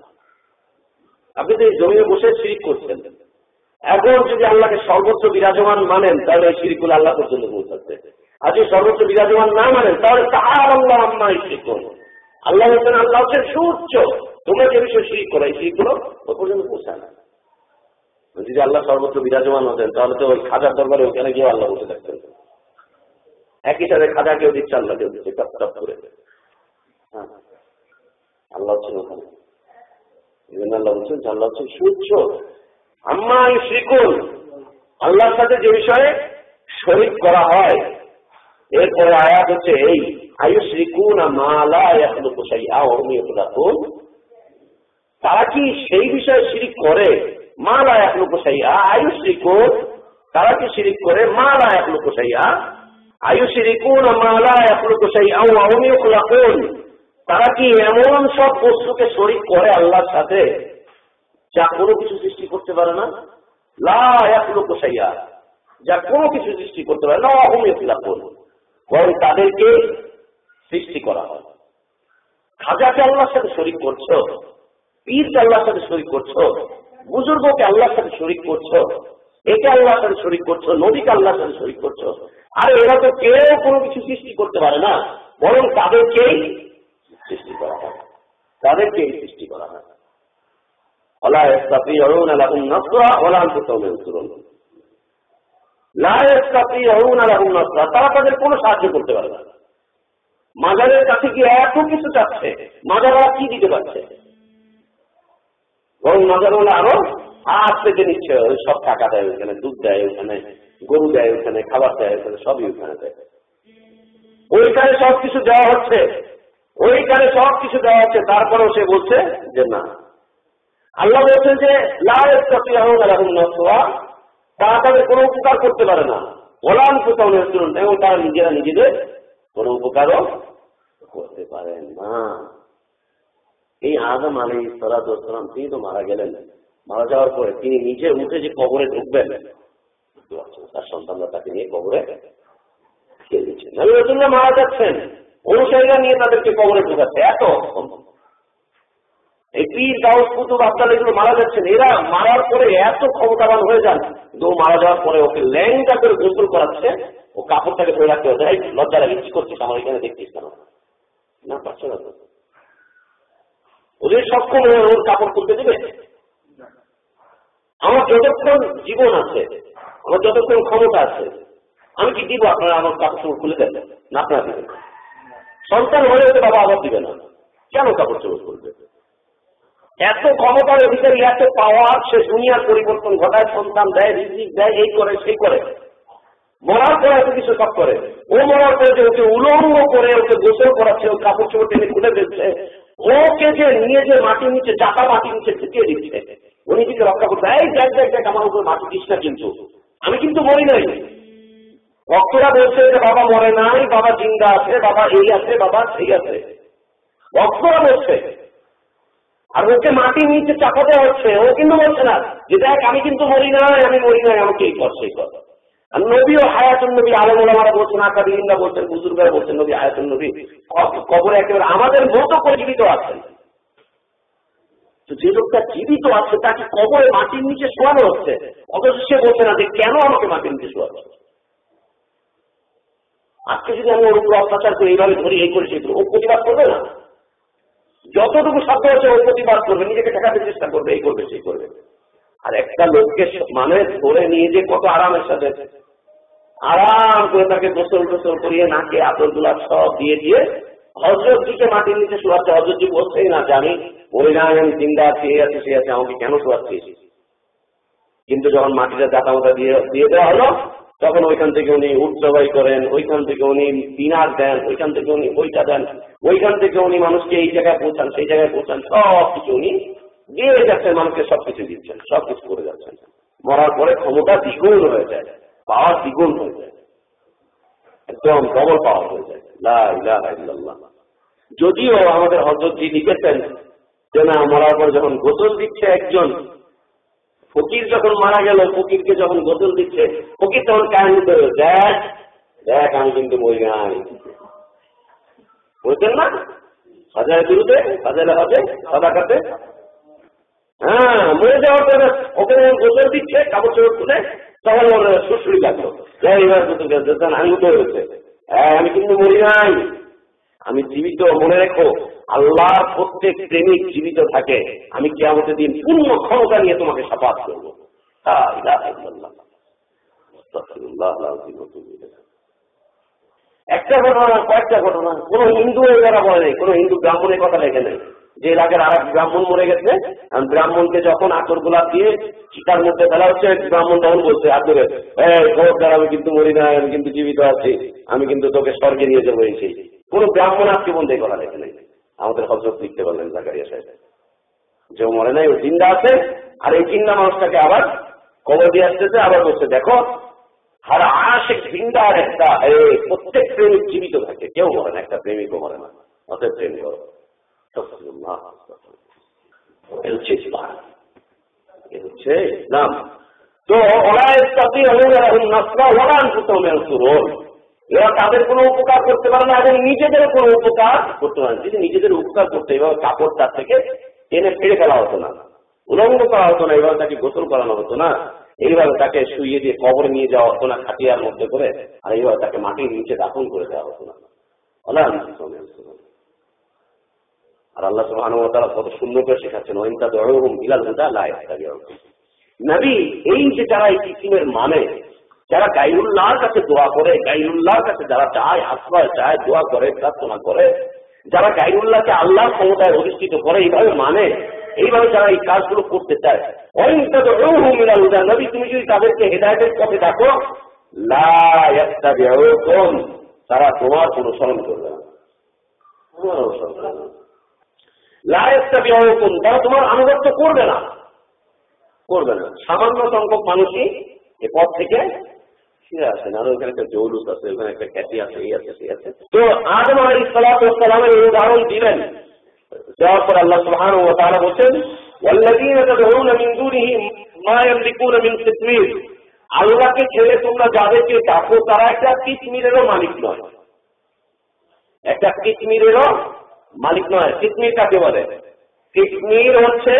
আপনি তো এই জমিনে বসে শিরক করছেন, এখন যদি আল্লাহকে সর্বোচ্চ বিরাজমান মানেন, তাহলে এই শিরকগুলো আল্লাহ পর্যন্ত পৌঁছাচ্ছে। আর যদি সর্বোচ্চ বিরাজমান না মানেন, তাহলে আল্লাহ আম্মা ইউশরিকুন। আল্লাহ হচ্ছেন, আল্লাহ হচ্ছেন সুউচ্চ। তোমরা যে বিষয়ে শিরক করো, এই শিরকগুলো ওই পর্যন্ত পৌঁছায় না। যদি আল্লাহ সর্বোচ্চ বিরাজমান হতেন, তাহলে তো ওই খাজার দরবারে ওখানে গিয়ে আল্লাহ বসে থাকতেন। একই সাথে খাজা কেউ দিচ্ছে, আল্লাহ কেউ দিচ্ছে, টপ টপ করে। আল্লাহ হচ্ছেন ওখানে। এই জন্য আল্লাহ বলছেন, আল্লাহ হচ্ছেন সুউচ্চ। আম্মা ইউশরিকুন, আল্লাহর সাথে যে বিষয়ে শরীক করা হয়। এরপরে আয়াত হচ্ছে এই, আয়ুশরিকুনা মা লা ইয়াখলুকু শাইআ ওয়া হুম ইখলাকুন। তারা কি সেই বিষয়ে শিরক করে? মা লা ইয়াখলুকু শাইআ, আয়ুশরিকুন, তারা কি শিরক করে? মা লা ইয়াখলুকু শাইআ, আয়ুশরিকুনা মা লা ইয়াখলুকু শাইআ ওয়া হুম ইখলাকুন। তারা কি এমন সব বস্তুকে শরীক করে আল্লাহর সাথে যা কোনো কিছু সৃষ্টি করতে পারে না? লা ইয়াখলুকু শাইআ, যা কোনো কিছু সৃষ্টি করতে পারে না। ওয়া হুম ইখলাকুন, বরং তাদেরকে সৃষ্টি করা হয়। খাজাকে আল্লাহর সাথে শরীক করছো, পীরকে আল্লাহর সাথে শরীক করছো, বুজুর্গকে আল্লাহর সাথে শরীক করছো, একে আল্লাহর সাথে শরীক করছো, নবীকে আল্লাহর সাথে শরীক করছো। আর এরা তো কেউ কোনো কিছু সৃষ্টি করতে পারে না, বরং তাদেরকেই সৃষ্টি করা হয়, তাদেরকেই সৃষ্টি করা হয়। ওয়ালা ইস্তাতিউনা লাহুম নাসরা ওয়ালা আনফুসুহুম ইয়ানসুরুন। লা ইস্তাতিউনা লাহুম নাসরা, তারা তাদের কোনো সাহায্য করতে পারে না। মাজারের কাছে গিয়ে এত কিছু চাচ্ছে, মাজারওয়ালা কি দিতে পারছে? বরং মাজারওয়ালা আরো হাত পেতে নিচ্ছে, ওই সব টাকা দেয় ওখানে, দুধ দেয় ওখানে, গরু দেয় ওখানে, খাবার দেয় ওখানে, সবই ওখানে দেয়। ওইখানে সবকিছু দেওয়া হচ্ছে, ওইখানে সবকিছু দেওয়া হচ্ছে, তারপরেও সে বলছে যে না। আল্লাহ বলছেন যে লা ইস্তাতিউনা লাহুম নাসরা, তারা তাদের কোনো উপকার করতে পারে না। ওয়ালা আনফুসুহুম ইয়ানসুরুন, এবং তারা নিজেরা নিজেদের কোনো উপকারও করতে পারেন না। এই আদম আলাইহিস সালাতু ওয়াস সালাম, তিনি তো মারা গেলেন। মারা যাওয়ার পরে তিনি নিজে উঠে যে কবরে ঢুকবেন, তার সন্তানরা তাকে নিয়ে কবরে ছেড়ে দিচ্ছেন। নবী রাসূলুল্লাহ মারা যাচ্ছেন, অনুসারীরা নিয়ে তাদেরকে কবরে ঢুকাচ্ছে। এত এই পীর গাউস কুতুব আব্দাল এগুলো মারা যাচ্ছেন, এরা মারার পরে এত ক্ষমতাবান হয়ে যান, কিন্তু মারা যাওয়ার পরে ওকে ল্যাংটা করে গোসল করাচ্ছে, ও কাপড়টাকে ধরে রাখতে হচ্ছে। এই লজ্জা লাগে, কি করছিস আমার এখানে, দেখছিস কেন? না পারছে না তো, ওদের সক্ষম হয়ে ওর কাপড় তুলতে দেবে? আমার যতক্ষণ জীবন আছে, আমার যতক্ষণ ক্ষমতা আছে, আমি কি দিব আপনারা আমার কাপড় চোপড় খুলে দেন? না, আপনারা দিবেন। সন্তান হয়ে হতে বাবা আবার দিবে না, কেন কাপড় চোপড় খুলবে? এত ক্ষমতার অধিকারী, এত পাওয়ার, সে দুনিয়ার পরিবর্তন ঘটায়, সন্তান দেয়, রিজিক দেয়, এই করে সেই করে। মরার পরে এত কিছু সব করে। ও মরার পরে যে ওকে উলঙ্গ করে ওকে গোসল করাচ্ছে, ও কাপড় চোপড় টেনে খুলে দিচ্ছে, ওকে যে নিয়ে যে মাটির নিচে, চাকা মাটির নিচে ঢুকিয়ে দিচ্ছে, ও নিজেকে রক্ষা করতে, এই দেখ দেখ দেখ আমার উপর মাটি দিস না, কিন্তু আমি কিন্তু মরি নাই। ভক্তরা বলছে যে বাবা মরে নাই, বাবা জিন্দা আছে, বাবা এই আছে, বাবা সেই আছে, ভক্তরা বলছে। আর ওকে মাটির নিচে চাপা দেওয়া হচ্ছে, ও কিন্তু বলছে না যে দেখ আমি কিন্তু মরি নাই, আমি মরি নাই, আমাকে এই কর সেই কর। আর নবীও হায়াতুন নবী, আলেম ওলামারা বলছেন, আকাবিরিনরা বলছেন, বুজুর্গরা বলছেন নবী হায়াতুন নবী, কবরে একেবারে আমাদের মতো করে জীবিত আছেন। তো যে লোকটা জীবিত আছে তাকে কবরে মাটির নিচে শোয়ানো হচ্ছে, অথচ সে বলছে না যে কেন আমাকে মাটির নিচে শোয়ানো হচ্ছে। আজকে যদি আমি ওর উপর অত্যাচার করে এইভাবে ধরি, এই করে সেই ও প্রতিবাদ করবে না? যতটুকু সাধ্য হচ্ছে ও প্রতিবাদ করবে, নিজেকে ঠেকাতে চেষ্টা করবে, এই করবে সেই করবে। আর একটা লোককে মানে ধরে নিয়ে যে কত আরামের সাথে আরাম করে তাকে গোসল টোসল করিয়ে নাকে আতর গুলাপ সব দিয়ে দিয়ে হযরতজিকে মাটির নিচে শোয়াচ্ছে। হযরতজি বলছেই না যে আমি বলি না আমি জিন্দা আছি, এই আছে সে আছে, আমাকে কেন শোয়াচ্ছিস? কিন্তু যখন মাটিটা জাতামাতা দিয়ে দেওয়া হলো, তখন ওইখান থেকে উনি উট জবাই করেন, ওইখান থেকে উনি দিনার দেন, ওইখান থেকে উনি ওইটা দেন, ওইখান থেকে উনি মানুষকে এই জায়গায় পৌঁছান, সেই জায়গায় পৌঁছান, সব কিছু উনি দিয়ে যাচ্ছেন, মানুষকে সবকিছু দিচ্ছেন, সবকিছু করে যাচ্ছেন। মরার পরে ক্ষমতা দ্বিগুণ হয়ে যায়, পাওয়ার দ্বিগুণ হয়ে যায়, একদম ডবল পাওয়ার হয়ে যায়। লা ইলাহা ইল্লাল্লাহ। যদিও আমাদের হযরতজি লিখেছেন যে না, মরার পর যখন গোসল দিচ্ছে একজন ফকির, যখন মারা গেল, ফকিরকে যখন গোসল দিচ্ছে, ফকির তখন কাহিনী করে, দেখ দেখ আমি কিন্তু মরি নাই, বলছেন না সাজায় শুরুতে, সাজালে হবে সাদাকাতে। হ্যাঁ, মরে যাওয়ার পরে ওকে গোসল দিচ্ছে, কাপড় চোপড় খুলে, তখন ওর শ্বশুরি লাগলো, এইবার আমি তো হয়েছে, হ্যাঁ আমি কিন্তু মরি নাই, আমি জীবিত। মনে রেখো, আল্লাহর প্রত্যেক প্রেমিক জীবিত থাকে, আমি কিয়ামতের দিন পূর্ণ ক্ষমতা নিয়ে তোমাকে শাফাত করবো। একটা ঘটনা, কয়েকটা ঘটনা, কোন হিন্দু এরা বলে নেই, কোন হিন্দু ব্রাহ্মণের কথা লেখে নেই যে এলাকার আর এক ব্রাহ্মণ মরে গেছে, ব্রাহ্মণকে যখন আতর গোলাপ দিয়ে চিতার মধ্যে ফেলা হচ্ছে, ব্রাহ্মণ তখন বলছে আতরে, খবরদার আমি কিন্তু মরি নাই, আমি কিন্তু জীবিত আছি, আমি কিন্তু তোকে স্বর্গে নিয়ে যাবো। এই কোন ব্রাহ্মণ আজকে বলতে এই কথা লেখে নেই। আমাদের হযরত লিখতে পারলেন জাকারিয়া সাহেব, যে মরে নাই, ও জিন্দা আছে, আর এই জিন্দা মানুষটাকে আবার কবর দিয়ে আসতেছে, আবার বলছে দেখো আর আশিক জিন্দা, আর একটা প্রত্যেক প্রেমিক জীবিত থাকে, কেউ মরে না, একটা প্রেমিকও মরে না, অতএব প্রেম করো। ইসলাম। তো এরা তাদের কোনো উপকার করতে পারে না এবং নিজেদের কোনো উপকার করতে পারে না। যদি নিজেদের উপকার করতে, এভাবে কাপড় তার থেকে টেনে ফেলে ফেলা হতো না, উলঙ্গ করা হতো না, এইভাবে তাকে গোসল করানো হতো না, এইভাবে তাকে শুইয়ে দিয়ে কবরে নিয়ে যাওয়া হতো না খাটিয়ার মধ্যে করে, আর এইভাবে তাকে মাটির নিচে দাফন করে দেওয়া হতো না। আর আল্লাহ সুবহানাহু ওয়া তাআলা কত সুন্দর করে শেখাচ্ছেন, ওয়া ইন তাদউহুম ইলাল হুদা লা ইয়াহতাদিউন। নবী এই যে যারা এই কিসিমের মানে, যারা গায়রুল্লাহর কাছে দোয়া করে, গায়রুল্লাহর কাছে যারা চায়, আশ্রয় চায়, দোয়া করে, প্রার্থনা করে, যারা গায়রুল্লাহকে আল্লাহর ক্ষমতায় অধিষ্ঠিত করে, এইভাবে মানে, এইভাবে যারা এই কাজগুলো করতে চায়, ওয়া ইন তাদউহুম ইলাল হুদা, নবী তুমি যদি তাদেরকে হেদায়েতের পথে ডাকো, লা ইয়াহতাদিউন, তারা তোমার অনুসরণ করবে না, তোমার অনুসরণ করবে না। তারা তোমার আনুগত্য করবে না, করবে না। সামান্য সংখ্যক মানুষই এ পথ থেকে ফিরে আসেন। আর ওইখানে একটা জৌলুস আছে, ওখানে একটা খ্যাতি আছে, এই আছে সেই আছে। তো আদম আলাইহিস সালাতু ওয়াস সালামের এই উদাহরণ দিলেন, দেওয়ার পর আল্লাহ সুবহানাহু ওয়া তাআলা বলেন, ওয়াল্লাযীনা তাদউনা মিন দুনিহি মা ইয়ামলিকুনা মিন কিতমির, আল্লাহকে ছেড়ে তোমরা যাদেরকে ডাকো তারা একটা কিতমিরেরও মালিক নয়, একটা কিতমিরেরও মালিক নয়। কিতমির কাকে বলে? কিতমির হচ্ছে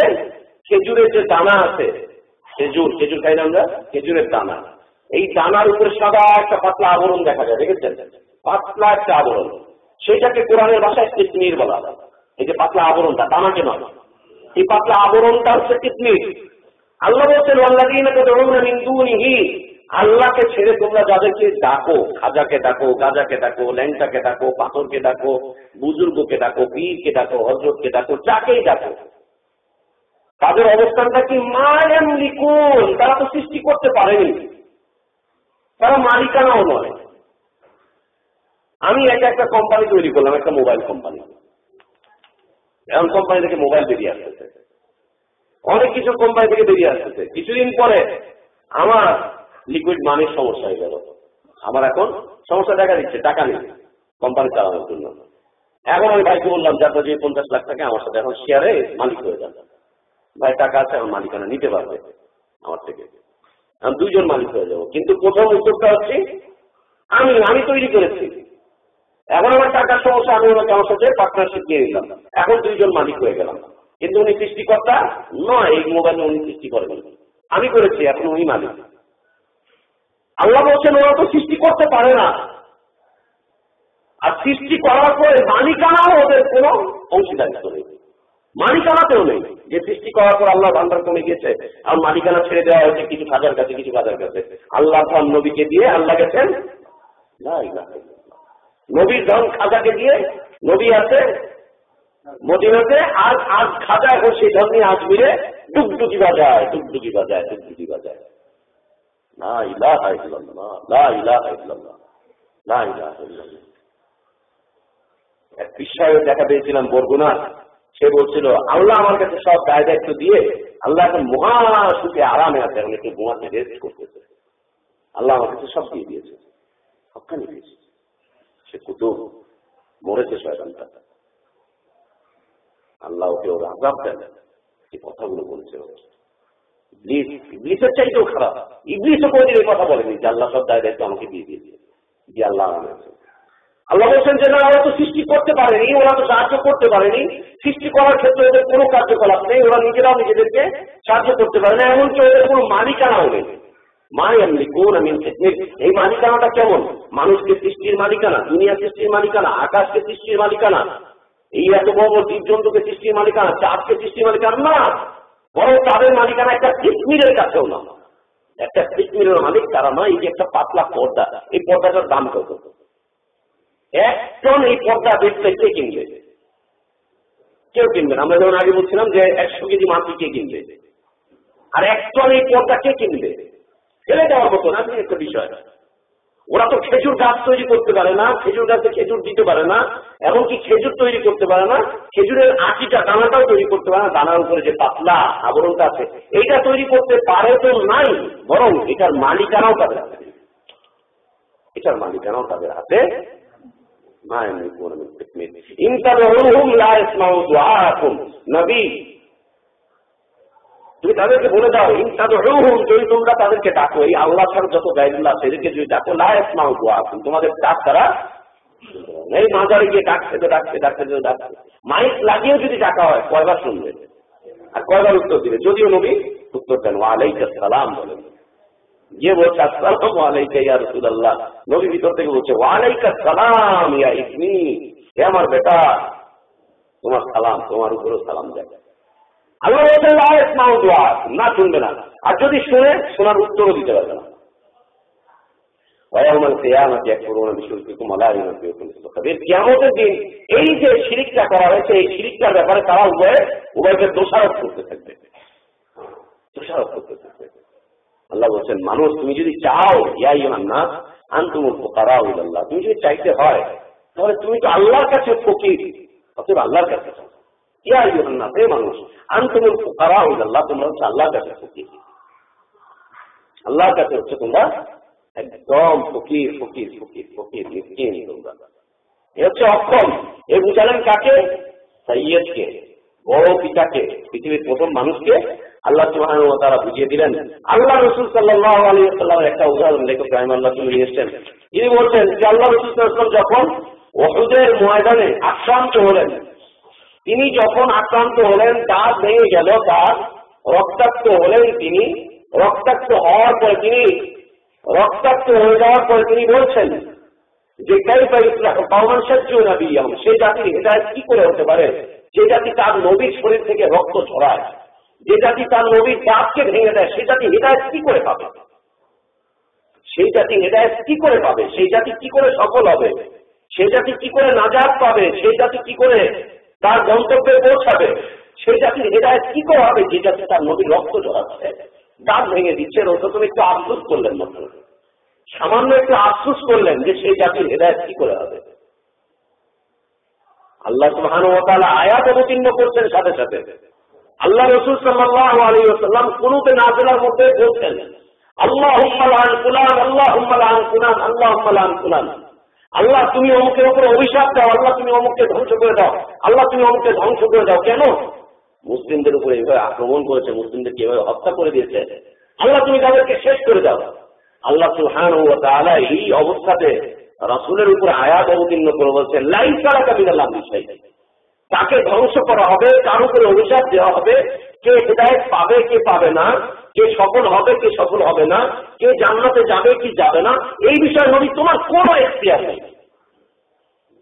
খেজুরের যে দানা আছে, খেজুর খাই না আমরা, খেজুরের দানা, এই দানার উপরে সাদা একটা পাতলা আবরণ দেখা যায়, দেখেছেন? পাতলা একটা আবরণ, সেটাকে কোরআনের ভাষায় কিতমির বলা হয়। এই যে পাতলা আবরণটা, দানাকে নয়, এই পাতলা আবরণটা হচ্ছে কিতমির। আল্লাহ বলছেন ওয়াল্লাযীনা তাদউনা মিন দুনিহি, আল্লাহকে ছেড়ে তোমরা যাদেরকে ডাকো, খাজাকে ডাকো, গাজাকে ডাকো, ল্যাংটাকে ডাকো, পাথরকে ডাকো, বুজুর্গকে ডাকো, পীরকে ডাকো, হযরতকে ডাকো, যাকেই ডাকো, তাদের অবস্থানটা কি? মা ইয়ামলিকুন, তারা তো সৃষ্টি করতে পারেনি, তারা মালিকানাও নয়। আমি একটা কোম্পানি তৈরি করলাম, একটা মোবাইল কোম্পানি, এমন কোম্পানি থেকে মোবাইল বেরিয়ে আসতেছে, অনেক কিছু কোম্পানি থেকে বেরিয়ে আসতেছে। কিছুদিন পরে আমার লিকুইড মানির সমস্যা হয়ে গেল, আমার এখন সমস্যা দেখা দিচ্ছে, টাকা নেই কোম্পানি চালানোর জন্য। এখন আমি ভাইকে বললাম যে আপনার যে 50 লাখ টাকা আমার সাথে এখন শেয়ারে মালিক হয়ে যান, ভাই টাকা আছে, আমার মালিকানা নিতে পারবে আমার থেকে। আমি দুইজন মালিক হয়ে যাবো। কিন্তু প্রথম উত্তরটা হচ্ছে আমি তৈরি করেছি, এখন আমার টাকার সমস্যা, আমি ওনাকে আমার সাথে পার্টনারশিপ দিয়ে দিলাম, এখন দুইজন মালিক হয়ে গেলাম। কিন্তু উনি সৃষ্টিকর্তা নয়, এই মোবাইল উনি সৃষ্টি করেন, আমি করেছি, এখন উনি মালিক। আল্লাহ বলছেন ওরা তো সৃষ্টি করতে পারে না, আর সৃষ্টি করার পরে মালিকানাও ওদের কোনো অংশীদারিত্ব নেই, মালিকানাতেও নেই। যে সৃষ্টি করার পর আল্লাহ ভান্ডার কমে গেছে আর মালিকানা ছেড়ে দেওয়া হয়েছে কিছু খাজার কাছে, কিছু খাজার কাছে। আল্লাহ ধন নবীকে দিয়ে আল্লাহ গেছেন, নবীর ধন খাজাকে দিয়ে, নবী আছে মদিনাতে, আজ খাজা এখন সেই ধন নিয়ে আজমিরে ডুগডুগি বাজায়, ডুগডুগি বাজায়, ডুগডুগি বাজায়। লা ইলাহা ইল্লাল্লাহ, লা ইলাহা ইল্লাল্লাহ, লা ইলাহা ইল্লাল্লাহ। এক বিশ্বাসে দেখা পেয়েছিলাম বরগুনা, সে বলছিল আল্লাহ আমার কাছে সব দায় দায়িত্ব দিয়ে আল্লাহ এখন মহা সুখে আরামে আছে, এখন একটু ঘুমাতে রেস্ট করতেছে। আল্লাহ আমার কাছে সব দিয়ে দিয়েছে, সবখানে দিয়েছে। সে কুতুব মরেছে শয়তানটা, আল্লাহ ওকে ওর আযাব দেন। যে কথাগুলো বলছে ইবলিসের চাইতেও খারাপ। ইবলিসও কোনদিন এই কথা বলেনি যে আল্লাহ সব দায় দায়িত্ব আমাকে দিয়ে দিয়েছে, যে আল্লাহ আছে। আল্লাহ বলছেন যে না, ওরা তো সৃষ্টি করতে পারেনি, ওরা তো সাহায্য করতে পারেনি, সৃষ্টি করার ক্ষেত্রে ওদের কোনো কার্যকলাপ নেই, ওরা নিজেরাও নিজেদেরকে সাহায্য করতে পারে না, এমনকি ওদের কোনো মালিকানাও নেই। এই মালিকানাটা কেমন? মানুষকে সৃষ্টির মালিকানা, দুনিয়া সৃষ্টির মালিকানা, আকাশকে সৃষ্টির মালিকানা, এই এত বড় জীবজন্তুকে সৃষ্টির মালিকানা, চাঁদকে সৃষ্টির মালিকানা না, বরং তাদের মালিকানা একটা কিসমিরের কাছেও না। একটা কিসমিরের মালিক তারা নয়। এই যে একটা পাতলা পর্দা, এই পর্দাটার দাম কত? 1 টন এই পর্দা বেচতে কে কিনবে? কেউ কিনবে না। আমরা যেমন আগে বলছিলাম যে 100 কেজি মাটি কে কিনবে, আর 1 টন এই পর্দা কে কিনবে? ফেলে দেওয়ার মতো না একটা বিষয়। ওরা তো খেজুর গাছ তৈরি করতে পারে না, খেজুর গাছে খেজুর দিতে পারে না, এমনকি খেজুর তৈরি করতে পারে না, খেজুরের আটিটা দানাটাও তৈরি করতে পারে না, দানার উপরে যে পাতলা আবরণটা আছে এইটা তৈরি করতে পারে তো নাই, বরং এটার মালিকানাও তাদের হাতে, এটার মালিকানাও তাদের হাতে। নবী তুমি তাদেরকে বলে দাও, যদি তোমরা তাদেরকে ডাকো, এই আল্লাহ ছাড়া যত গায়রুল্লাহ সেদেরকে যদি ডাকো, লা ইয়াসমাউ দুআকুম, তোমাদের ডাক তারা এই মাজারে গিয়ে ডাকছে তো ডাকছে, ডাকছে তো ডাকছে, মাইক লাগিয়েও যদি ডাকা হয় কয়বার শুনবে আর কয়বার উত্তর দিবে? যদিও নবী উত্তর দেন ওয়া আলাইকুম সালাম বলেন, যে বলছে আসসালামু আলাইকা ইয়া রাসূলুল্লাহ, নবী ভিতর থেকে বলছে ওয়া আলাইকুম সালাম ইয়া ইবনি, হে আমার বেটা, তোমার সালাম, তোমার উপরেও সালাম যায়। আল্লাহ বলছেন লা ইয়াসমাউ দুআকুম, না শুনবে না, আর যদি শুনে শোনার উত্তরও দিতে পারবে না। ওয়ায়াউমাল কিয়ামাতি ইয়াকফুরুনা বিশিরকিকুম ওয়া লা ইউনব্বিউকুম মিসলু খাবীর, কিয়ামতের দিন এই যে শিরকটা করা হয়েছে, এই শিরকটার ব্যাপারে তারা উভয়কে দোষারোপ করতে থাকবে, দোষারোপ করতে থাকবে। আল্লাহ বলছেন মানুষ তুমি যদি চাও, ইয়া আইয়ুহান নাস আনতুমুল ফুকারাউ ইলাল্লাহ, তুমি যদি চাইতে হয় তাহলে তুমি তো আল্লাহর কাছে ফকির, অতএব আল্লাহর কাছে চাও। ইয়া আইয়ুহান নাস, হে মানুষ, আনতুমুল ফুকারাউ ইলাল্লাহ, তোমরা হচ্ছে আল্লাহর কাছে ফকির, আল্লাহর কাছে হচ্ছে তোমরা একদম ফকির, ফকির, ফকির, ফকির, মিসকিন তোমরা। এ হচ্ছে অক্ষম। এ বুঝালেন কাকে? সাইয়্যিদকে, বড় পিতাকে, পৃথিবীর প্রথম মানুষকে আল্লাহ সুবহানাহু ওয়া তাআলা বুঝিয়ে দিলেন। আল্লাহ রাসূল সাল্লাল্লাহু আলাইহি ওয়াসাল্লামের একটা উদাহরণ লেখক রাহিমাহুল্লাহ তিনি এসেছেন। তিনি বলছেন যে আল্লাহ রাসূল সাল্লাল্লাহু আলাইহি ওয়াসাল্লাম যখন উহুদের ময়দানে আক্রান্ত হলেন, তিনি যখন আক্রান্ত হলেন, দাঁত ভেঙে গেল, দাঁত রক্তাক্ত হলেন, তিনি রক্তাক্ত হওয়ার পরে তিনি রক্তাক্ত হয়ে যাওয়ার পরে তিনি বলছেন যে কাইফা ইসলাহু কওমান শাজ্জু নাবিয়্যাহুম, সেই জাতির হিদায়াত কি করে হতে পারে যে জাতি তার নবীর শরীর থেকে রক্ত ছড়ায়, যে জাতি তার নবীর দাঁতকে ভেঙে দেয়, সেই জাতি হিদায়াত কি করে পাবে? সেই জাতি হিদায়াত কি করে পাবে? সেই জাতি কি করে সফল হবে? সেই জাতি কি করে নাজাত পাবে? সেই জাতি কি করে তার গন্তব্যে পৌঁছাবে? সেই জাতির হিদায়াত কি করে হবে যে জাতি তার নবীর রক্ত ঝরাচ্ছে, দাঁত ভেঙে দিচ্ছে? রসুল একটু আফসোস করলেন, মাত্র সামান্য একটু আফসোস করলেন যে সেই জাতির হিদায়াত কি করে হবে। আল্লাহ সুবহানাহু ওয়া তাআলা আয়াত অবতীর্ণ করছেন, সাথে সাথে আল্লাহ রাসূল সাল্লাল্লাহু আলাইহি ওয়াসাল্লাম কুনুতে নাযিলার মধ্যে বলছেন আল্লাহুম্মা লান ফুলান, আল্লাহুম্মা লান ফুলান, আল্লাহুম্মা লান ফুলান, আল্লাহ তুমি অমুকের উপরে অভিশাপ দাও, আল্লাহ তুমি অমুককে ধ্বংস করে দাও, আল্লাহ তুমি অমুককে ধ্বংস করে দাও। কেন? মুসলিমদের উপরে এভাবে আক্রমণ করেছে, মুসলিমদেরকে এভাবে হত্যা করে দিয়েছে, আল্লাহ তুমি তাদেরকে শেষ করে দাও। আল্লাহ সুবহানাহু ওয়া তাআলা এই অবস্থাতে রাসূলের উপর আয়াত অবতীর্ণ করে বলছেন লাইসা লাকা মিনাল আমরি শাইউন, তাকে ধ্বংস করা হবে, তার উপরে অভিশাপ দেওয়া হবে, কে হিদায়াত পাবে কে পাবে না, কে সফল হবে কে সফল হবে না, কে জান্নাতে যাবে কি যাবে না, এই বিষয়ে নবী তোমার কোনো এখতিয়ার নেই,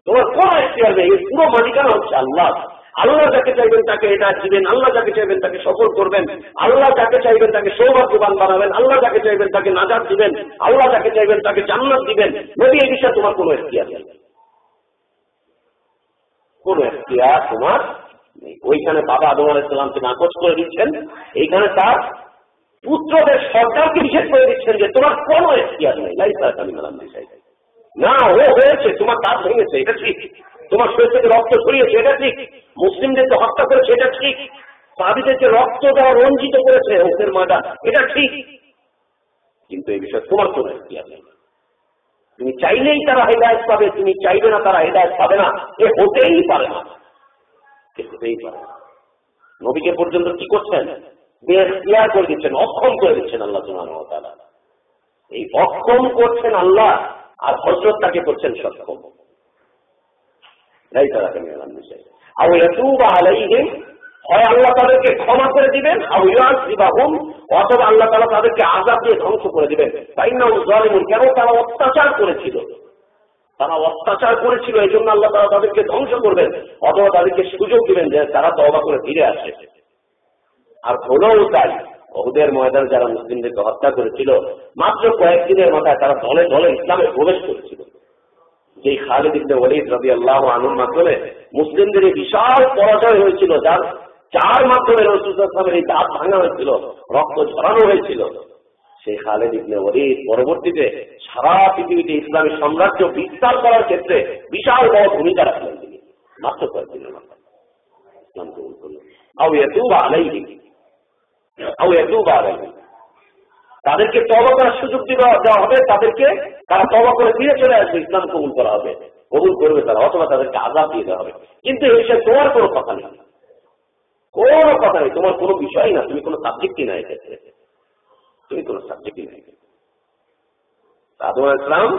তোমার কোনো এখতিয়ার নেই। এই পুরো মালিকানা হচ্ছে আল্লাহ। আল্লাহ যাকে চাইবেন তাকে হিদায়াত দিবেন, আল্লাহ যাকে চাইবেন তাকে সফল করবেন, আল্লাহ যাকে চাইবেন তাকে সৌভাগ্যবান বানাবেন, আল্লাহ যাকে চাইবেন তাকে নাজাত দিবেন, আল্লাহ যাকে চাইবেন তাকে জান্নাত দিবেন। নবী এই বিষয়ে তোমার কোনো এখতিয়ার নেই, কোন এখতিয়ার তোমার নেই। ওইখানে বাবা আদম আলাইহিস সালামকে নাকচ করে দিচ্ছেন, এইখানে তার পুত্রদের সরকারকে নিষেধ করে দিচ্ছেন যে তোমার কোনো এখতিয়ার নেই। লাইসা লাকা মিনাল আমরি শাইউন, না ও হয়েছে, তোমার কাজ ভেঙেছে এটা ঠিক, তোমার শরীর থেকে রক্ত ছড়িয়েছে এটা ঠিক, মুসলিমদেরকে হত্যা করেছে এটা ঠিক, সাহাবীদেরকে রক্ত দেওয়া রঞ্জিত করেছে ওদের ময়দান এটা ঠিক, কিন্তু এই বিষয়ে তোমার কোনো এখতিয়ার নেই। তুমি চাইলেই তারা হেদায়েত পাবে, তুমি চাইবে না তারা হেদায়েত পাবে না, এ হতেই পারে না, হতেই পারে না। নবীকে পর্যন্ত কি করছেন, বেইখতিয়ার করে দিচ্ছেন, অক্ষম করে দিচ্ছেন আল্লাহ সুবহানাহু ওয়া তাআলা। এই অক্ষম করছেন আল্লাহ, আর হযরত তাকে করছেন সক্ষম। লাইসা লাকা মিনাল আমরি শাইউন আও ইয়াতুবা আলাইহিম, হয় আল্লাহ তাদেরকে ক্ষমা করে দিবেন, আও ইউআযিবাহুম, অথবা আল্লাহ তাআলা তাদেরকে আযাব দিয়ে ধ্বংস করে দিবেন। ফাইন্নাহুম যালিমুন, কেন তারা অত্যাচার করেছিল, তারা অত্যাচার করেছিল, এই জন্য আল্লাহ তাআলা তাদেরকে ধ্বংস করবেন, অথবা তাদেরকে সুযোগ দিবেন যে তারা তওবা করে ফিরে আসে। আর হলোও তাই, উহুদের ময়দানে যারা মুসলিমদেরকে হত্যা করেছিল, মাত্র কয়েকদিনের মাথায় তারা দলে দলে ইসলামে প্রবেশ করেছিল। যে খালিদ ইবনে ওয়ালিদ রাদিয়াল্লাহু আনহুর মাধ্যমে মুসলিমদের এই বিশাল পরাজয় হয়েছিল, যার মাধ্যমে রাসূল সাল্লাল্লাহু আলাইহি ওয়াসাল্লামের এই দাঁত ভাঙা হয়েছিল, রক্ত ঝরানো হয়েছিল, সেই খালিদ ইবনে ওয়ালিদ পরবর্তীতে সারা পৃথিবীতে ইসলামী সাম্রাজ্য বিস্তার করার ক্ষেত্রে বিশাল বড় ভূমিকা রাখলেন তিনি। মাত্র কয়েকদিনের মাথায় ইসলাম কবুল করলেন। আও ইয়াতুবা আলাইহিম, আও ইয়াতুবা আলাইহিম, তাদেরকে তওবা করার সুযোগ দেওয়া হবে, তাদেরকে তারা তওবা করে ফিরে চলে আসবে, ইসলাম কবুল করা হবে, কবুল করবে তারা, অথবা তাদেরকে আযাব দিয়ে দেওয়া হবে। কিন্তু এই বিষয়ে তোমার কোনো কথা নেই, কোনো কথা নেই, তোমার কোনো বিষয় না, তুমি কোনো সাবজেক্টই না, এক্ষেত্রে তুমি কোনো সাবজেক্টই নাই। আদম আলাইহিস সালাম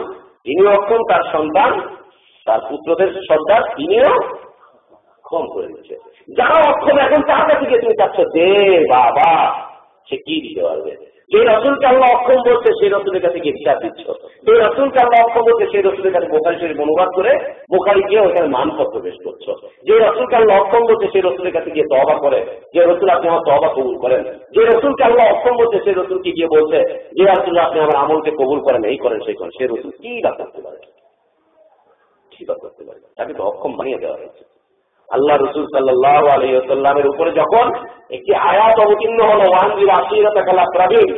তিনি অক্ষম, তার সন্তান তার পুত্রদের সর্দার তিনিও ক্ষম করে দিচ্ছে। যারা অক্ষম এখন তার কাছে গিয়ে তুমি চাচ্ছ দে বাবা, সে কি দিতে পারবে? যে রাসূলকে আল্লাহ অক্ষম বলছে সেই রাসূলের কাছে গিয়ে বিচার দিচ্ছ, যে রাসূলকে আল্লাহ অক্ষম বলছে সেই রাসূলের কাছে বুখারী শরীফ অনুবাদ করে বুখারী গিয়ে ওখানে মানপত্র পেশ করছো। যে রাসূলকে আল্লাহ অক্ষম বলছে সেই রাসূলের কাছে গিয়ে তওবা করে, যে রাসূল আপনি আমার তওবা কবুল করেন। যে রাসূলকে আল্লাহ অক্ষম বলছে সেই রাসূলকে গিয়ে বলছে যে রাসূল আপনি আমার আমলকে কবুল করেন, এই করেন সেই করেন, সেই রাসূল কি বা করতে পারে? কি বা করতে পারে? তাকে তো অক্ষম বানিয়ে দেওয়া হয়েছে। আল্লাহ রাসূল সাল্লাল্লাহু আলাইহি ওয়াসাল্লামের উপরে যখন একটি আয়াত অবতীর্ণ হলো, ওয়ানজির আশীরাতাকাল আকরাবিন,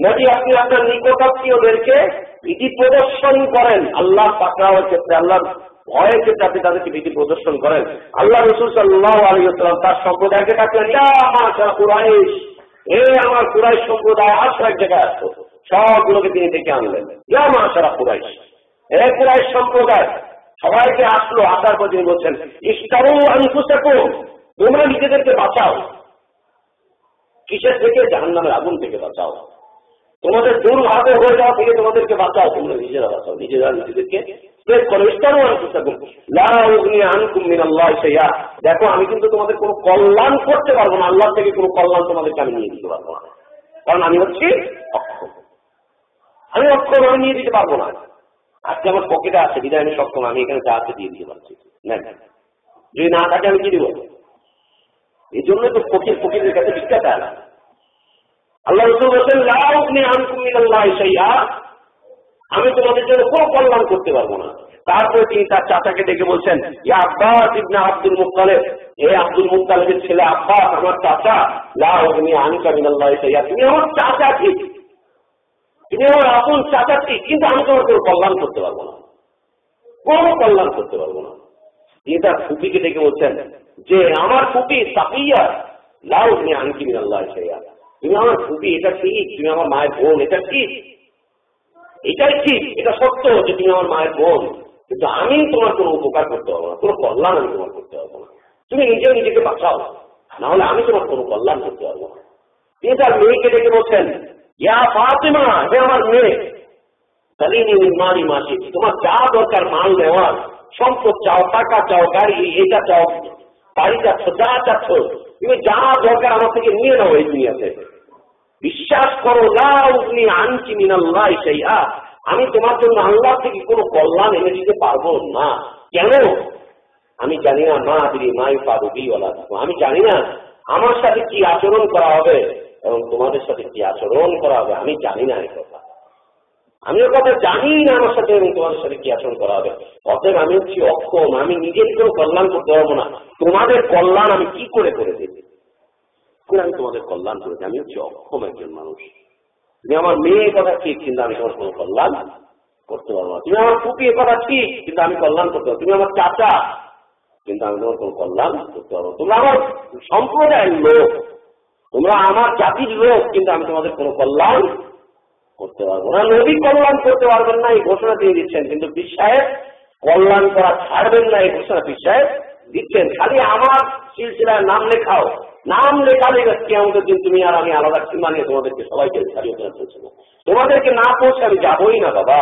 নবী আপনি আপনার নিকটাত্মীয়দেরকে ভীতি প্রদর্শন করেন, আল্লাহ তাকওয়ার ক্ষেত্রে, আল্লাহর ভয়ের ক্ষেত্রে আপনি তাদেরকে ভীতি প্রদর্শন করেন। আল্লাহ রাসূল সাল্লাল্লাহু আলাইহি ওয়াসাল্লাম তার সম্প্রদায়কে ডাকলেন, ইয়া মাশার কুরাইশ, হে আমার কুরাইশ সম্প্রদায়, আসো এক জায়গায় আসো। সবগুলোকে তিনি ডেকে আনলেন, ইয়া মাশার কুরাইশ, হে কুরাইশ সম্প্রদায়। সবাইকে আসলো, আসার পর তিনি বলছেন ইশতারু আনফুসাকুম, তোমরা নিজেদেরকে বাঁচাও। কিসের থেকে? জাহান্নামের আগুন থেকে বাঁচাও। তোমাদের দুর্ভাগ্য হয়ে যাওয়া থেকে তোমাদেরকে বাঁচাও, তোমরা নিজেরা বাঁচাও, নিজেরা নিজেদেরকে সেভ করো। ইশতারু আনফুসাকুম লা উগনি আনকুম মিনাল্লাহি শাইআ, দেখো আমি কিন্তু তোমাদের কোনো কল্যাণ করতে পারবো না, আল্লাহ থেকে কোনো কল্যাণ তোমাদেরকে আমি নিয়ে দিতে পারবো না, কারণ আমি হচ্ছি অক্ষম, আমি অক্ষম, আমি নিয়ে দিতে পারবো না। আজকে আমার পকেটে আছে বিদায় আমি সক্ষম, আমি এখানে যা আছে দিয়ে দিতে পারছি, না যদি না থাকে আমি কি দিব? এই জন্য তো ফকিরের কাছে ভিক্ষা চায় না। আল্লাহ রাসূল বলেন লা উগনি আনকুম মিনাল্লাহি শাইআ, আমি তোমাদের জন্য কোনো কল্যাণ করতে পারবো না। তারপরে তিনি তার চাচাকে ডেকে বলছেন, ইয়া আব্বাস ইবনে আব্দুল মুত্তালিব, হে আব্দুল মুত্তালিবের ছেলে আব্বাস, আমার চাচা, লা উগনি আনকা মিনাল্লাহি শাইআ, তুমি আমার চাচা ঠিক, তুমি আমার আপন চাচা ঠিক, কিন্তু আমি তোমার কোনো কল্যাণ করতে পারবো না, কোনো কল্যাণ করতে পারবো না। তিনি তার ফুপিকে ডেকে বলছেন যে আমার ফুপি সাফিয়া, লা উগনি আনকি মিনাল্লাহি শাইআ, তুমি আমার ফুপি, এটা ঠিক, তুমি আমার মায়ের বোন, এটা ঠিক, এটাই ঠিক, এটা সত্য যে তুমি আমার মায়ের বোন, কিন্তু আমি তোমার কোনো উপকার করতে পারবো না, কোনো কল্যাণ আমি তোমার করতে পারবো না। তুমি নিজেকে বাঁচাও, না হলে আমি তোমার কোনো কল্যাণ করতে পারবো না। তিনি তার মেয়েকে ডেকে বলছেন ইয়া ফাতিমা, হে আমার মেয়ে, সালিনি মিন মালি মা শি'তি, তোমার যা দরকার মাল নেওয়ার, সম্পদ চাও, টাকা চাও, গাড়ি এটা চাও, বাড়ি চাচ্ছ, যা চাচ্ছ, তুমি যা দরকার আমার থেকে নিয়ে নাও এই দুনিয়াতে। বিশ্বাস করো, লা উগনি আনকি মিনাল্লাহি শাইআ, আমি তোমার জন্য আল্লাহ থেকে কোনো কল্যাণ এনে দিতে পারবো না। কেন? আমি জানি না মা আদরি মা ইউফালু বি ওয়ালা বিকুম, আমি জানি না আমার সাথে কি আচরণ করা হবে এবং তোমাদের সাথে কি আচরণ করা হবে, আমি জানি না এই কথা। আমি ওর কথা জানি না আমার সাথে এবং তোমাদের সাথে কি আচরণ করা হবে। অতএব আমি হচ্ছি অক্ষম, আমি নিজের কোনো কল্যাণ করতে পারবো না। তোমাদের কল্যাণ আমি কি করে দেবো? আমি তোমাদের কল্যাণ করেছি, আমি হচ্ছি অক্ষম একজন মানুষ। তুমি আমার মেয়ে কথা ঠিক, কিন্তু আমি তোমার কোনো কল্যাণ করতে পারবো না। তুমি আমার ফুপি কথা ঠিক, কিন্তু আমি কল্যাণ করতে পারবো। তুমি আমার চাচা, কিন্তু আমি তোমার কোনো কল্যাণ করতে পারবো। তোমরা আমার সম্প্রদায়ের লোক, তোমরা আমার জাতির লোক, কিন্তু আমি তোমাদের কোনো কল্যাণ করতে পারবো না। নবী কল্যাণ করতে পারবেন না এই ঘোষণা দিয়ে দিচ্ছেন, কিন্তু পীর সাহেব কল্যাণ করা ছাড়বেন না এই ঘোষণা পীর সাহেব দিচ্ছেন। খালি আমার সিলসিলায় নাম লেখাও, নাম লেখালে কিয়ামতের দিন তুমি আর আমি আলাদা সীমা নিয়ে তোমাদেরকে সবাইকে ছাড়িয়ে পৌঁছে না। তোমাদেরকে না পৌঁছে আমি যাবোই না বাবা,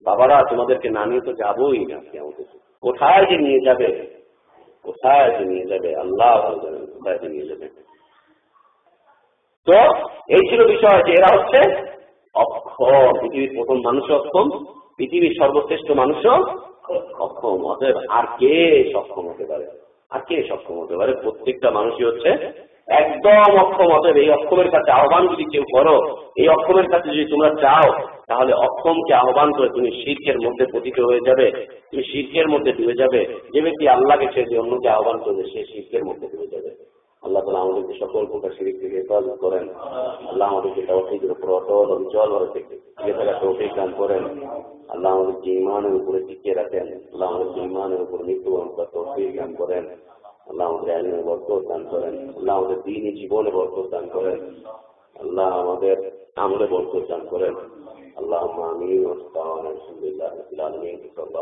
বাবারা তোমাদেরকে না নিয়ে তো যাবোই না। কিয়ামতের দিন কোথায় যে নিয়ে যাবে, কোথায় যে নিয়ে যাবে আল্লাহ জানেন, কোথায় যে নিয়ে যাবে। তো এই ছিল বিষয় যে এরা হচ্ছে অক্ষম, পৃথিবীর প্রথম মানুষও অক্ষম, পৃথিবীর সর্বশ্রেষ্ঠ মানুষও অক্ষম। অতএব আর কে সক্ষম হতে পারে? আর কে সক্ষম হতে পারে? প্রত্যেকটা মানুষই হচ্ছে একদম অক্ষম। অতএব এই অক্ষমের কাছে আহ্বান যদি কেউ করো, এই অক্ষমের কাছে যদি তোমরা চাও, তাহলে অক্ষমকে আহ্বান করে তুমি শিরকের মধ্যে পতিত হয়ে যাবে, তুমি শিরকের মধ্যে ডুবে যাবে। যে ব্যক্তি আল্লাহকে ছেড়ে দিয়ে অন্যকে আহ্বান করবে, সে শিরকের মধ্যে ডুবে যাবে। আল্লাহ তাআলা আমাদেরকে সকল প্রকার শিরক থেকে হেফাজত করেন। আল্লাহ আমাদেরকে তাওহীদের উপর অটল অবিচল ভাবে টিকে থাকার তৌফিক দান করেন। আল্লাহ আমাদেরকে ঈমানের উপরে টিকিয়ে রাখেন। আল্লাহ আমাদেরকে ঈমানের উপর মৃত্যুবরণ করার তৌফিক দান করেন। আল্লাহ আমাদের ইলমে বরকত দান করেন। আল্লাহ আমাদের দ্বীনি জীবনে বরকত দান করেন। আল্লাহ আমাদের আমলে বরকত দান করেন। আল্লাহুম্মা আমিন ওয়া সাল্লাল্লাহু আলাইহি ওয়া সাল্লাম।